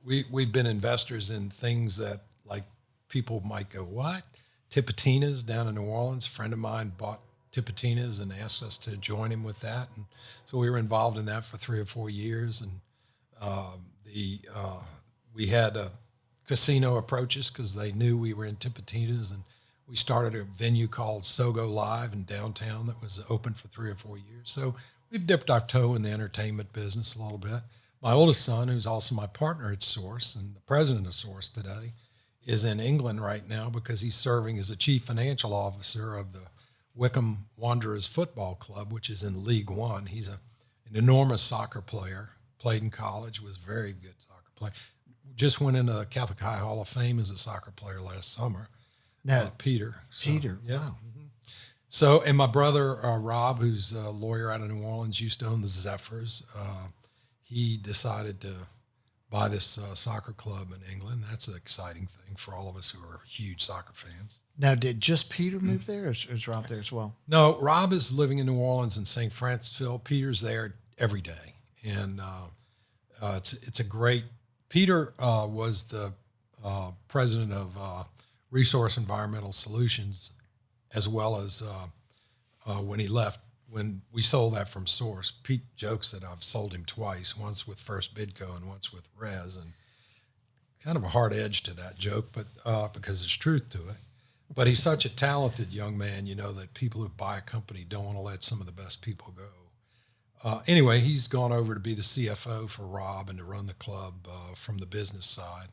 we've been investors in things that like people might go, what? Tipitinas down in New Orleans. A friend of mine bought Tipitinas and asked us to join him with that. And so we were involved in that for 3 or 4 years. And we had a casino approach us because they knew we were in Tipitinas. And we started a venue called Sogo Live in downtown that was open for 3 or 4 years. So we've dipped our toe in the entertainment business a little bit. My oldest son, who's also my partner at Source and the president of Source today, is in England right now because he's serving as the chief financial officer of the Wycombe Wanderers Football Club, which is in League One. He's an enormous soccer player, played in college, was a very good soccer player. Just went into the Catholic High Hall of Fame as a soccer player last summer. Now, Peter. Peter, yeah. wow. So, and my brother, Rob, who's a lawyer out of New Orleans, used to own the Zephyrs. He decided to buy this soccer club in England. That's an exciting thing for all of us who are huge soccer fans. Now, did just Peter move there, or is Rob there as well? No, Rob is living in New Orleans in St. Francisville. Peter's there every day, and it's a great. Peter was the president of Resource Environmental Solutions, as well as when he left. When we sold that from Source, Pete jokes that I've sold him twice, once with First Bidco and once with Res, and kind of a hard edge to that joke, but because there's truth to it. But he's such a talented young man, that people who buy a company don't want to let some of the best people go. Anyway, he's gone over to be the CFO for Rob and to run the club from the business side,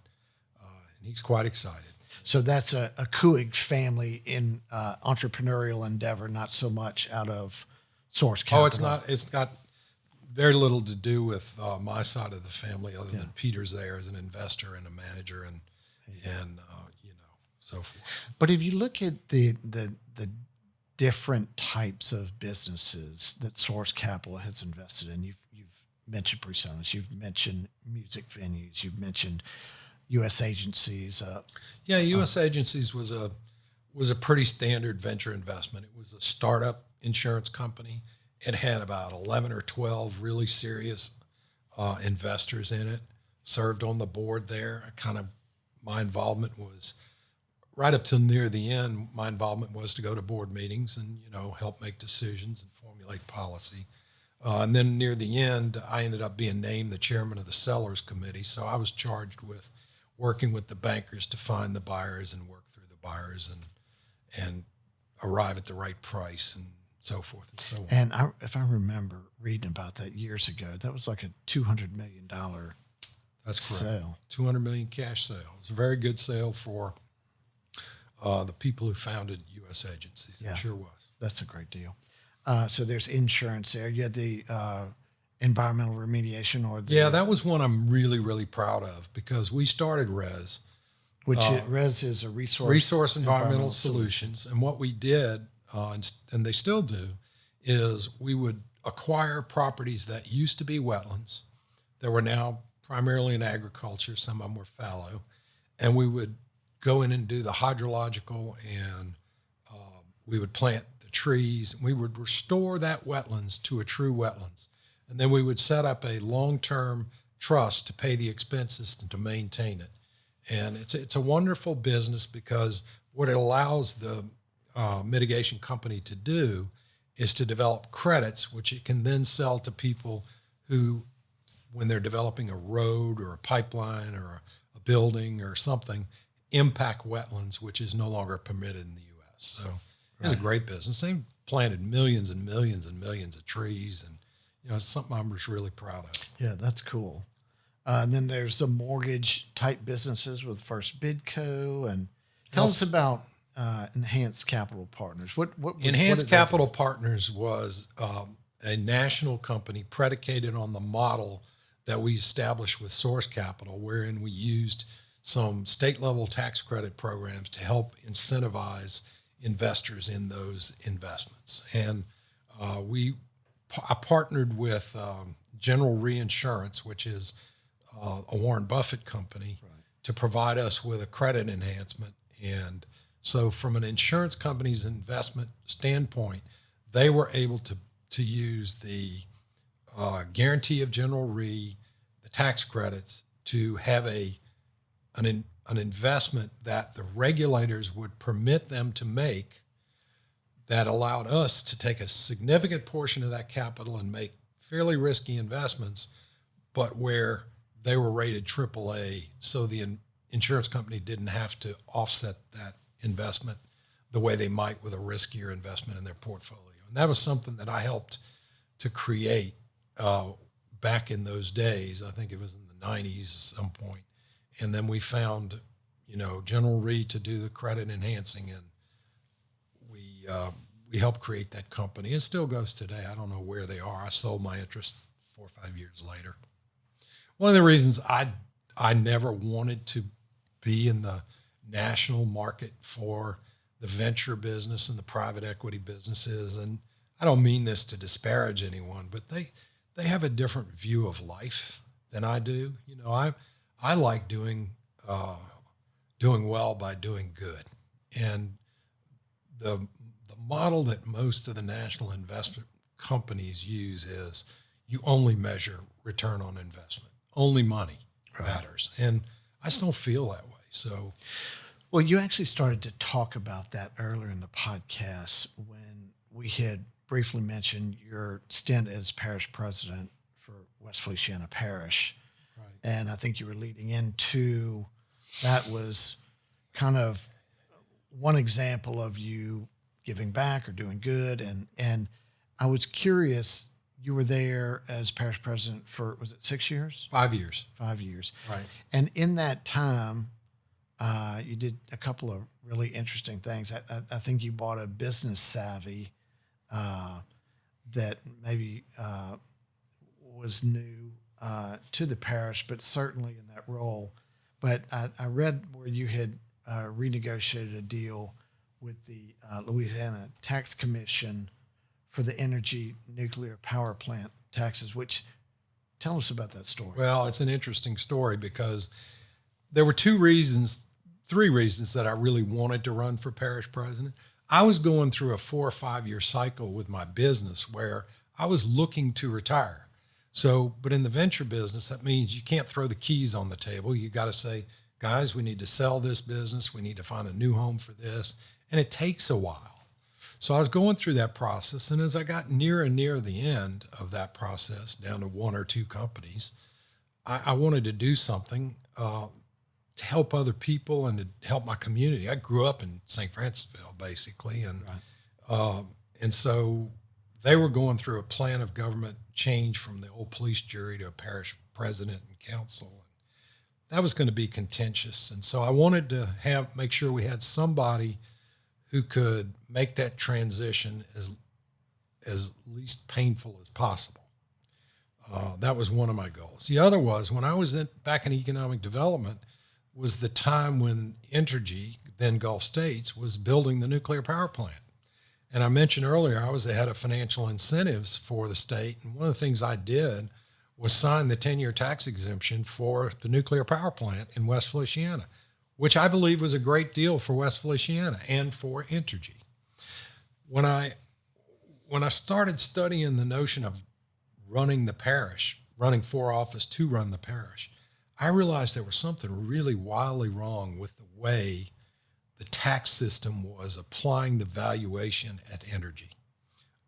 and he's quite excited. So that's a Kuig family in entrepreneurial endeavor, not so much out of Source Capital. Oh, it's not. It's got very little to do with my side of the family, other than Peter's there as an investor and a manager, and so forth. But if you look at the different types of businesses that Source Capital has invested in, you've mentioned personas, you've mentioned music venues, you've mentioned U.S. agencies. U.S. agencies was a pretty standard venture investment. It was a startup insurance company. It had about 11 or 12 really serious investors in it. Served on the board there. My involvement was right up till near the end. My involvement was to go to board meetings and help make decisions and formulate policy. And then near the end, I ended up being named the chairman of the sellers committee. So I was charged with working with the bankers to find the buyers and work through the buyers and arrive at the right price and so forth and so on. And if I remember reading about that years ago, that was like a $200 million That's correct. sale. $200 million cash sale. It was a very good sale for the people who founded U.S. agencies. Yeah. It sure was. That's a great deal. So there's insurance there. You had the environmental remediation, or the, that was one I'm really, really proud of because we started Res. which Res is a Resource Environmental Solutions. And what we did, and they still do, is we would acquire properties that used to be wetlands that were now primarily in agriculture. Some of them were fallow. And we would go in and do the hydrological, and we would plant the trees. And we would restore that wetlands to a true wetlands. And then we would set up a long-term trust to pay the expenses and to maintain it. And it's a wonderful business because what it allows the mitigation company to do is to develop credits, which it can then sell to people who, when they're developing a road or a pipeline or a building or something, impact wetlands, which is no longer permitted in the U.S. So it's a great business. They planted millions and millions and millions of trees, and it's something I'm just really proud of. Yeah, that's cool. And then there's the mortgage type businesses with First Bidco, and tell us about Enhanced Capital Partners. What Enhanced Capital Partners was a national company predicated on the model that we established with Source Capital, wherein we used some state level tax credit programs to help incentivize investors in those investments. And I partnered with General Reinsurance, which is a Warren Buffett company, to provide us with a credit enhancement. And So from an insurance company's investment standpoint, they were able to use the guarantee of General Re, the tax credits, to have an investment that the regulators would permit them to make that allowed us to take a significant portion of that capital and make fairly risky investments, but where they were rated AAA, so the insurance company didn't have to offset that investment the way they might with a riskier investment in their portfolio. And that was something that I helped to create back in those days. I think it was in the 90s at some point. And then we found, General Re to do the credit enhancing, and we helped create that company. It still goes today. I don't know where they are. I sold my interest 4 or 5 years later. One of the reasons I never wanted to be in the national market for the venture business and the private equity businesses, and I don't mean this to disparage anyone, but they have a different view of life than I do. I like doing well by doing good, and the model that most of the national investment companies use is you only measure return on investment. Only money matters. And I just don't feel that way. So, well, you actually started to talk about that earlier in the podcast when we had briefly mentioned your stint as parish president for West Feliciana Parish. right. And I think you were leading into that was kind of one example of you giving back or doing good. And I was curious, you were there as parish president for, was it 6 years? 5 years. 5 years. Right. And in that time, you did a couple of really interesting things. I think you bought a business savvy that maybe was new to the parish, but certainly in that role. But I read where you had renegotiated a deal with the Louisiana Tax Commission for the energy nuclear power plant taxes, which tell us about that story. Well, it's an interesting story because there were three reasons that I really wanted to run for parish president. I was going through a 4 or 5 year cycle with my business where I was looking to retire. So, but in the venture business, that means you can't throw the keys on the table. You got to say, guys, we need to sell this business. We need to find a new home for this. And it takes a while. So I was going through that process. And as I got near the end of that process, down to 1 or 2 companies, I wanted to do something to help other people and to help my community. I grew up in St. Francisville, basically. And, and so they were going through a plan of government change from the old police jury to a parish president and council. And that was going to be contentious. And so I wanted to make sure we had somebody who could make that transition as least painful as possible. That was one of my goals. The other was when I was back in economic development was the time when Entergy, then Gulf States, was building the nuclear power plant. And I mentioned earlier, I was the head of financial incentives for the state. And one of the things I did was sign the 10-year tax exemption for the nuclear power plant in West Feliciana, which I believe was a great deal for West Feliciana and for Entergy. When I started studying the notion of running the parish, running for office to run the parish, I realized there was something really wildly wrong with the way the tax system was applying the valuation at Entergy.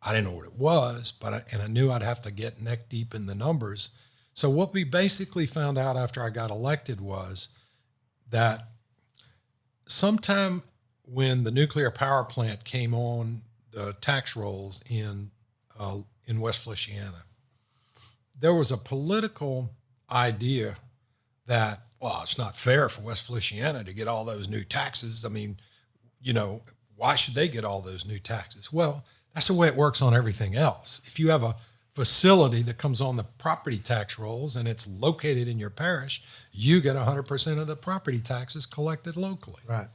I didn't know what it was, and I knew I'd have to get neck deep in the numbers. So what we basically found out after I got elected was that sometime when the nuclear power plant came on the tax rolls in West Feliciana, there was a political idea that, well, it's not fair for West Feliciana to get all those new taxes. I mean, why should they get all those new taxes? Well, that's the way it works on everything else. If you have a facility that comes on the property tax rolls and it's located in your parish, you get 100% of the property taxes collected locally. Right.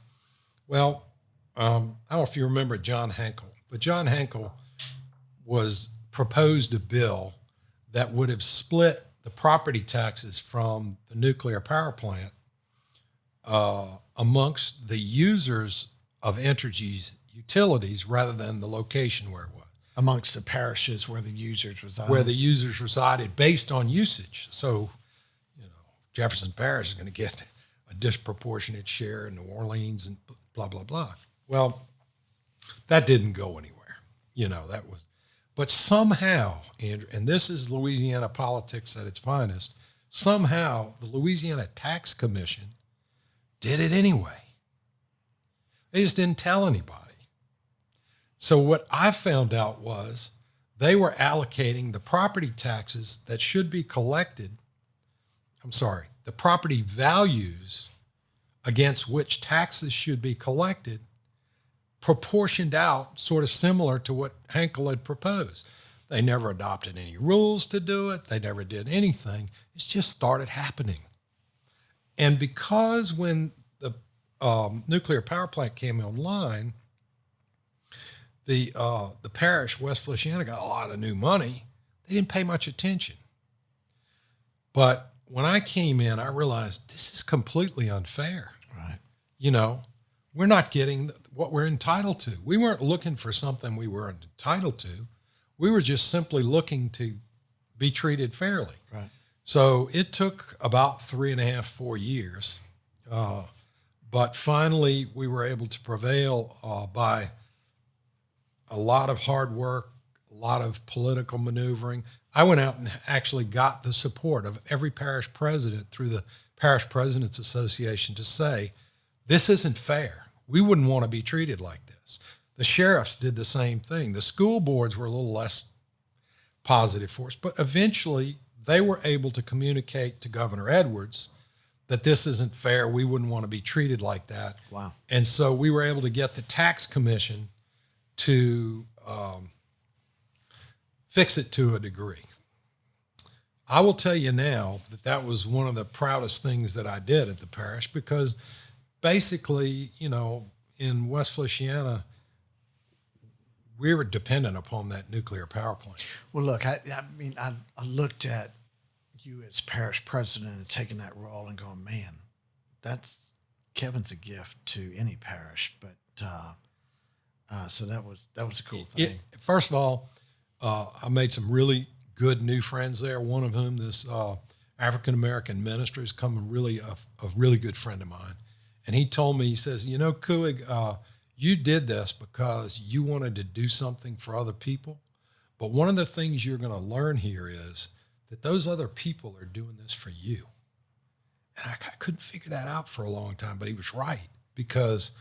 Well, I don't know if you remember John Hankel, but John Hankel proposed a bill that would have split the property taxes from the nuclear power plant amongst the users of Entergy's utilities rather than the location where it was, Amongst the parishes where the users reside. where the users resided based on usage. So, Jefferson Parish is going to get a disproportionate share in New Orleans and blah, blah, blah. Well, that didn't go anywhere. That was, but somehow, Andrew, and this is Louisiana politics at its finest, somehow the Louisiana Tax Commission did it anyway. They just didn't tell anybody. So what I found out was they were allocating the property taxes that should be collected, the property values against which taxes should be collected, proportioned out sort of similar to what Henkel had proposed. They never adopted any rules to do it. They never did anything. It just started happening. And because when the nuclear power plant came online, the parish, West Feliciana, got a lot of new money. They didn't pay much attention. But when I came in, I realized this is completely unfair. Right. We're not getting what we're entitled to. We weren't looking for something we weren't entitled to. We were just simply looking to be treated fairly. Right. So it took about 3.5, 4 years. But finally, we were able to prevail by a lot of hard work, a lot of political maneuvering. I went out and actually got the support of every parish president through the Parish Presidents Association to say, this isn't fair. We wouldn't want to be treated like this. The sheriffs did the same thing. The school boards were a little less positive for us, but eventually they were able to communicate to Governor Edwards that this isn't fair. We wouldn't want to be treated like that. Wow. And so we were able to get the tax commission to fix it to a degree. I will tell you now that was one of the proudest things that I did at the parish, because basically, in West Feliciana, we were dependent upon that nuclear power plant. Well, look, I looked at you as parish president and taking that role and going, man, Kevin's a gift to any parish. But so that was a cool thing. First of all, I made some really good new friends there. One of whom, this African American minister, is coming really a really good friend of mine, and he told me, he says, Kuig, you did this because you wanted to do something for other people, but one of the things you're going to learn here is that those other people are doing this for you. And I couldn't figure that out for a long time, but he was right, because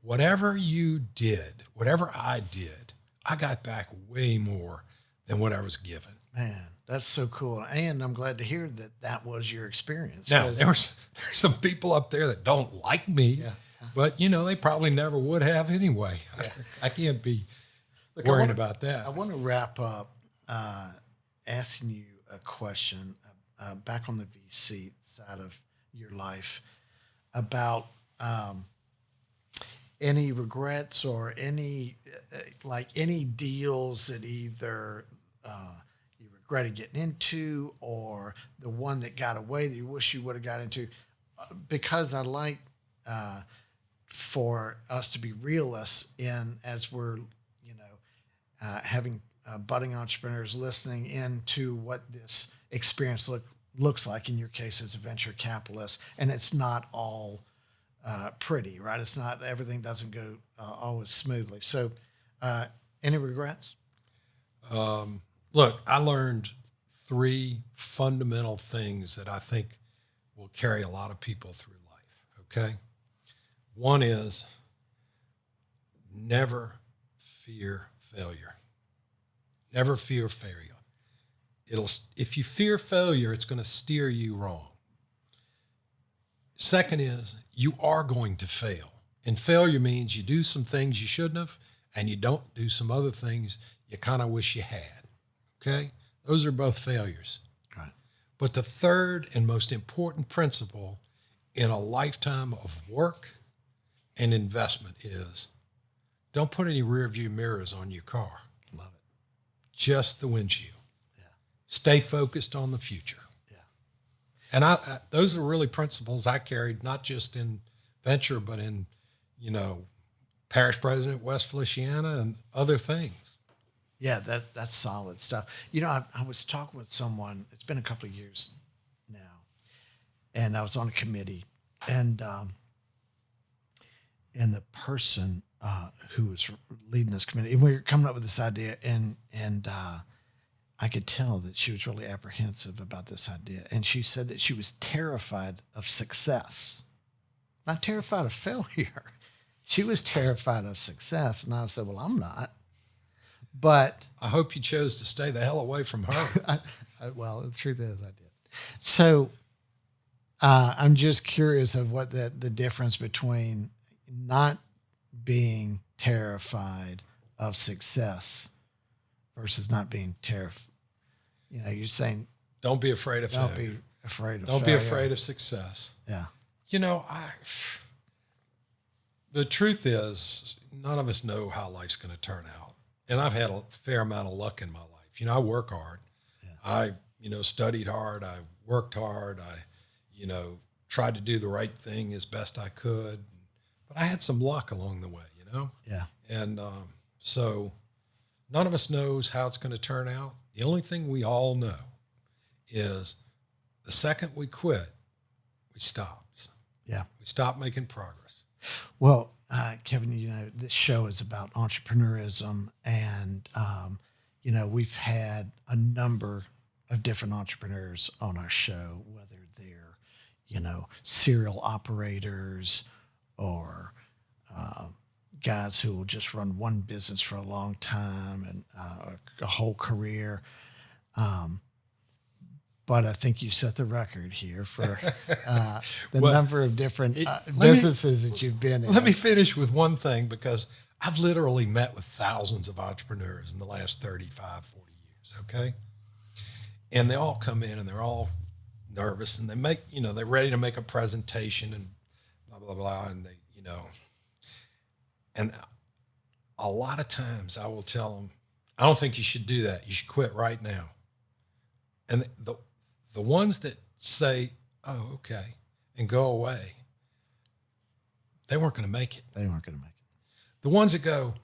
whatever you did, whatever I did, I got back way more than what I was given. Man, that's so cool. And I'm glad to hear that was your experience. Now, there's some people up there that don't like me, but, they probably never would have anyway. Yeah. I can't be worrying about that. I want to wrap up asking you a question back on the VC side of your life about any regrets or any deals that either you regretted getting into, or the one that got away that you wish you would have got into, because I like for us to be realists as we're having budding entrepreneurs listening into what this experience looks like. In your case, as a venture capitalist, and it's not all pretty, right? It's not, everything doesn't go always smoothly. So, any regrets? Look, I learned 3 fundamental things that I think will carry a lot of people through life. Okay. One is never fear failure. Never fear failure. If you fear failure, it's going to steer you wrong. Second is you are going to fail. And failure means you do some things you shouldn't have, and you don't do some other things you kind of wish you had. Okay? Those are both failures. Right. But the third and most important principle in a lifetime of work and investment is don't put any rear view mirrors on your car. Love it. Just the windshield. Yeah. Stay focused on the future. Yeah. And those are really principles I carried, not just in venture, but in, parish president, West Feliciana, and other things. Yeah, that's solid stuff. You know, I was talking with someone. It's been a couple of years now, and I was on a committee, and the person who was leading this committee, and we were coming up with this idea, and I could tell that she was really apprehensive about this idea, and she said that she was terrified of success, not terrified of failure. She was terrified of success, and I said, "Well, I'm not." But I hope you chose to stay the hell away from her. well, the truth is, I did. So I'm just curious of what the difference between not being terrified of success versus not being terrified. You know, you're saying Don't be afraid of don't failure. be afraid of Don't failure. be afraid of success. Yeah, You know, the truth is, none of us know how life's going to turn out. And I've had a fair amount of luck in my life. You know, I work hard. Yeah. I, studied hard. I worked hard. I, tried to do the right thing as best I could. But I had some luck along the way, yeah, And so none of us knows how it's going to turn out. The only thing we all know is the second we quit, we stop. yeah. We stop making progress. Well, Kevin, this show is about entrepreneurism, and we've had a number of different entrepreneurs on our show, whether they're serial operators or guys who will just run one business for a long time and a whole career. But I think you set the record here for the number of different businesses that you've been in. Let me finish with one thing, because I've literally met with thousands of entrepreneurs in the last 35, 40 years, okay? And they all come in and they're all nervous, and they make, they're ready to make a presentation and blah, blah, blah. And they, and a lot of times I will tell them, I don't think you should do that. You should quit right now. And the ones that say, "Oh, okay," and go away, they weren't going to make it. They weren't going to make it. The ones that go,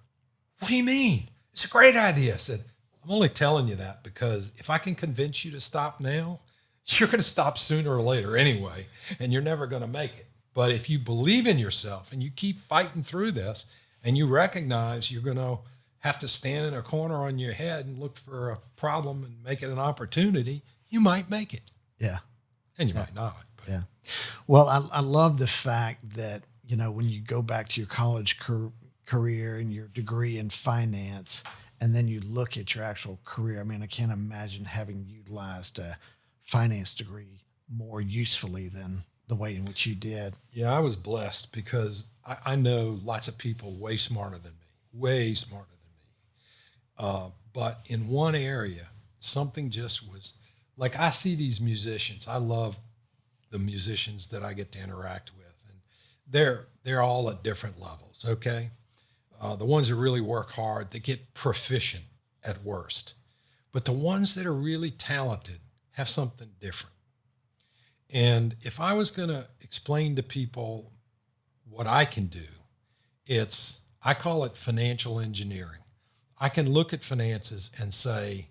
"What do you mean? It's a great idea." I said, "I'm only telling you that because if I can convince you to stop now, you're going to stop sooner or later anyway, and you're never going to make it. But if you believe in yourself and you keep fighting through this and you recognize you're going to have to stand in a corner on your head and look for a problem and make it an opportunity, you might make it." Yeah. And you might not. But Yeah. Well, I love the fact that, when you go back to your college career and your degree in finance, and then you look at your actual career. I mean, I can't imagine having utilized a finance degree more usefully than the way in which you did. Yeah, I was blessed because I know lots of people way smarter than me, way smarter than me. But in one area, something just was like, I see these musicians. I love the musicians that I get to interact with, and they're all at different levels. Okay, the ones that really work hard, they get proficient at worst, but the ones that are really talented have something different. And if I was going to explain to people what I can do, I call it financial engineering. I can look at finances and say,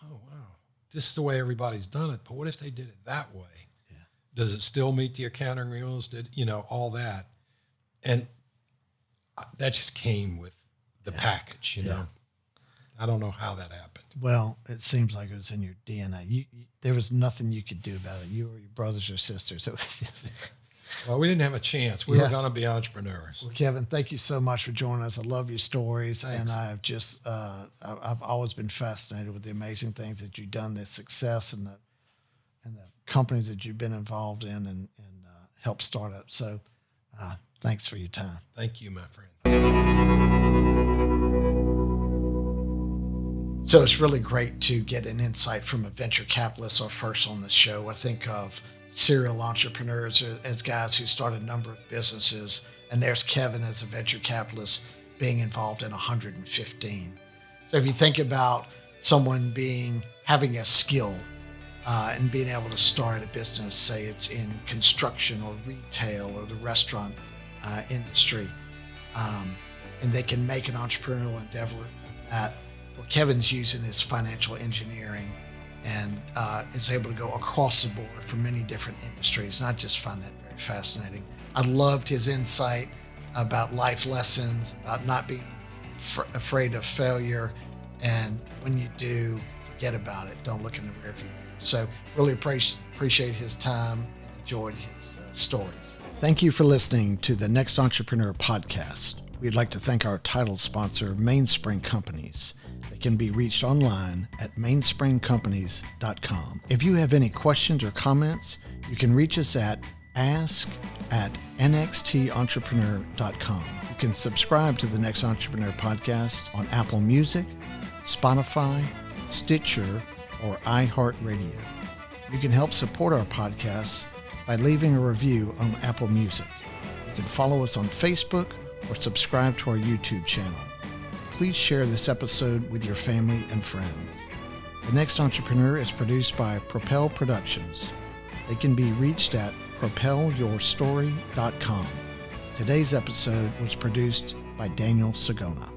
"Oh, wow, this is the way everybody's done it. But what if they did it that way? Yeah. Does it still meet the accounting rules? All that." And that just came with the package, Yeah. I don't know how that happened. Well, it seems like it was in your DNA. There was nothing you could do about it. You or your brothers or sisters. It was just, Well, we didn't have a chance. We were going to be entrepreneurs. Well, Kevin, thank you so much for joining us. I love your stories, Thanks. and I've always been fascinated with the amazing things that you've done, the success, and the companies that you've been involved in and helped start up. So, thanks for your time. Thank you, my friend. So it's really great to get an insight from a venture capitalist or first on the show. I think of serial entrepreneurs as guys who start a number of businesses, and there's Kevin as a venture capitalist being involved in 115. So if you think about someone having a skill and being able to start a business, say it's in construction or retail or the restaurant industry, and they can make an entrepreneurial endeavor of that. Well, Kevin's using his financial engineering and is able to go across the board for many different industries. And I just find that very fascinating. I loved his insight about life lessons, about not being afraid of failure. And when you do, forget about it. Don't look in the rearview mirror. So really appreciate his time and enjoyed his stories. Thank you for listening to the Next Entrepreneur podcast. We'd like to thank our title sponsor, Mainspring Companies. They can be reached online at mainspringcompanies.com. If you have any questions or comments, you can reach us at ask@nxtentrepreneur.com. You can subscribe to the Next Entrepreneur podcast on Apple Music, Spotify, Stitcher, or iHeartRadio. You can help support our podcasts by leaving a review on Apple Music. You can follow us on Facebook or subscribe to our YouTube channel. Please share this episode with your family and friends. The Next Entrepreneur is produced by Propel Productions. They can be reached at propelyourstory.com. Today's episode was produced by Daniel Sagona.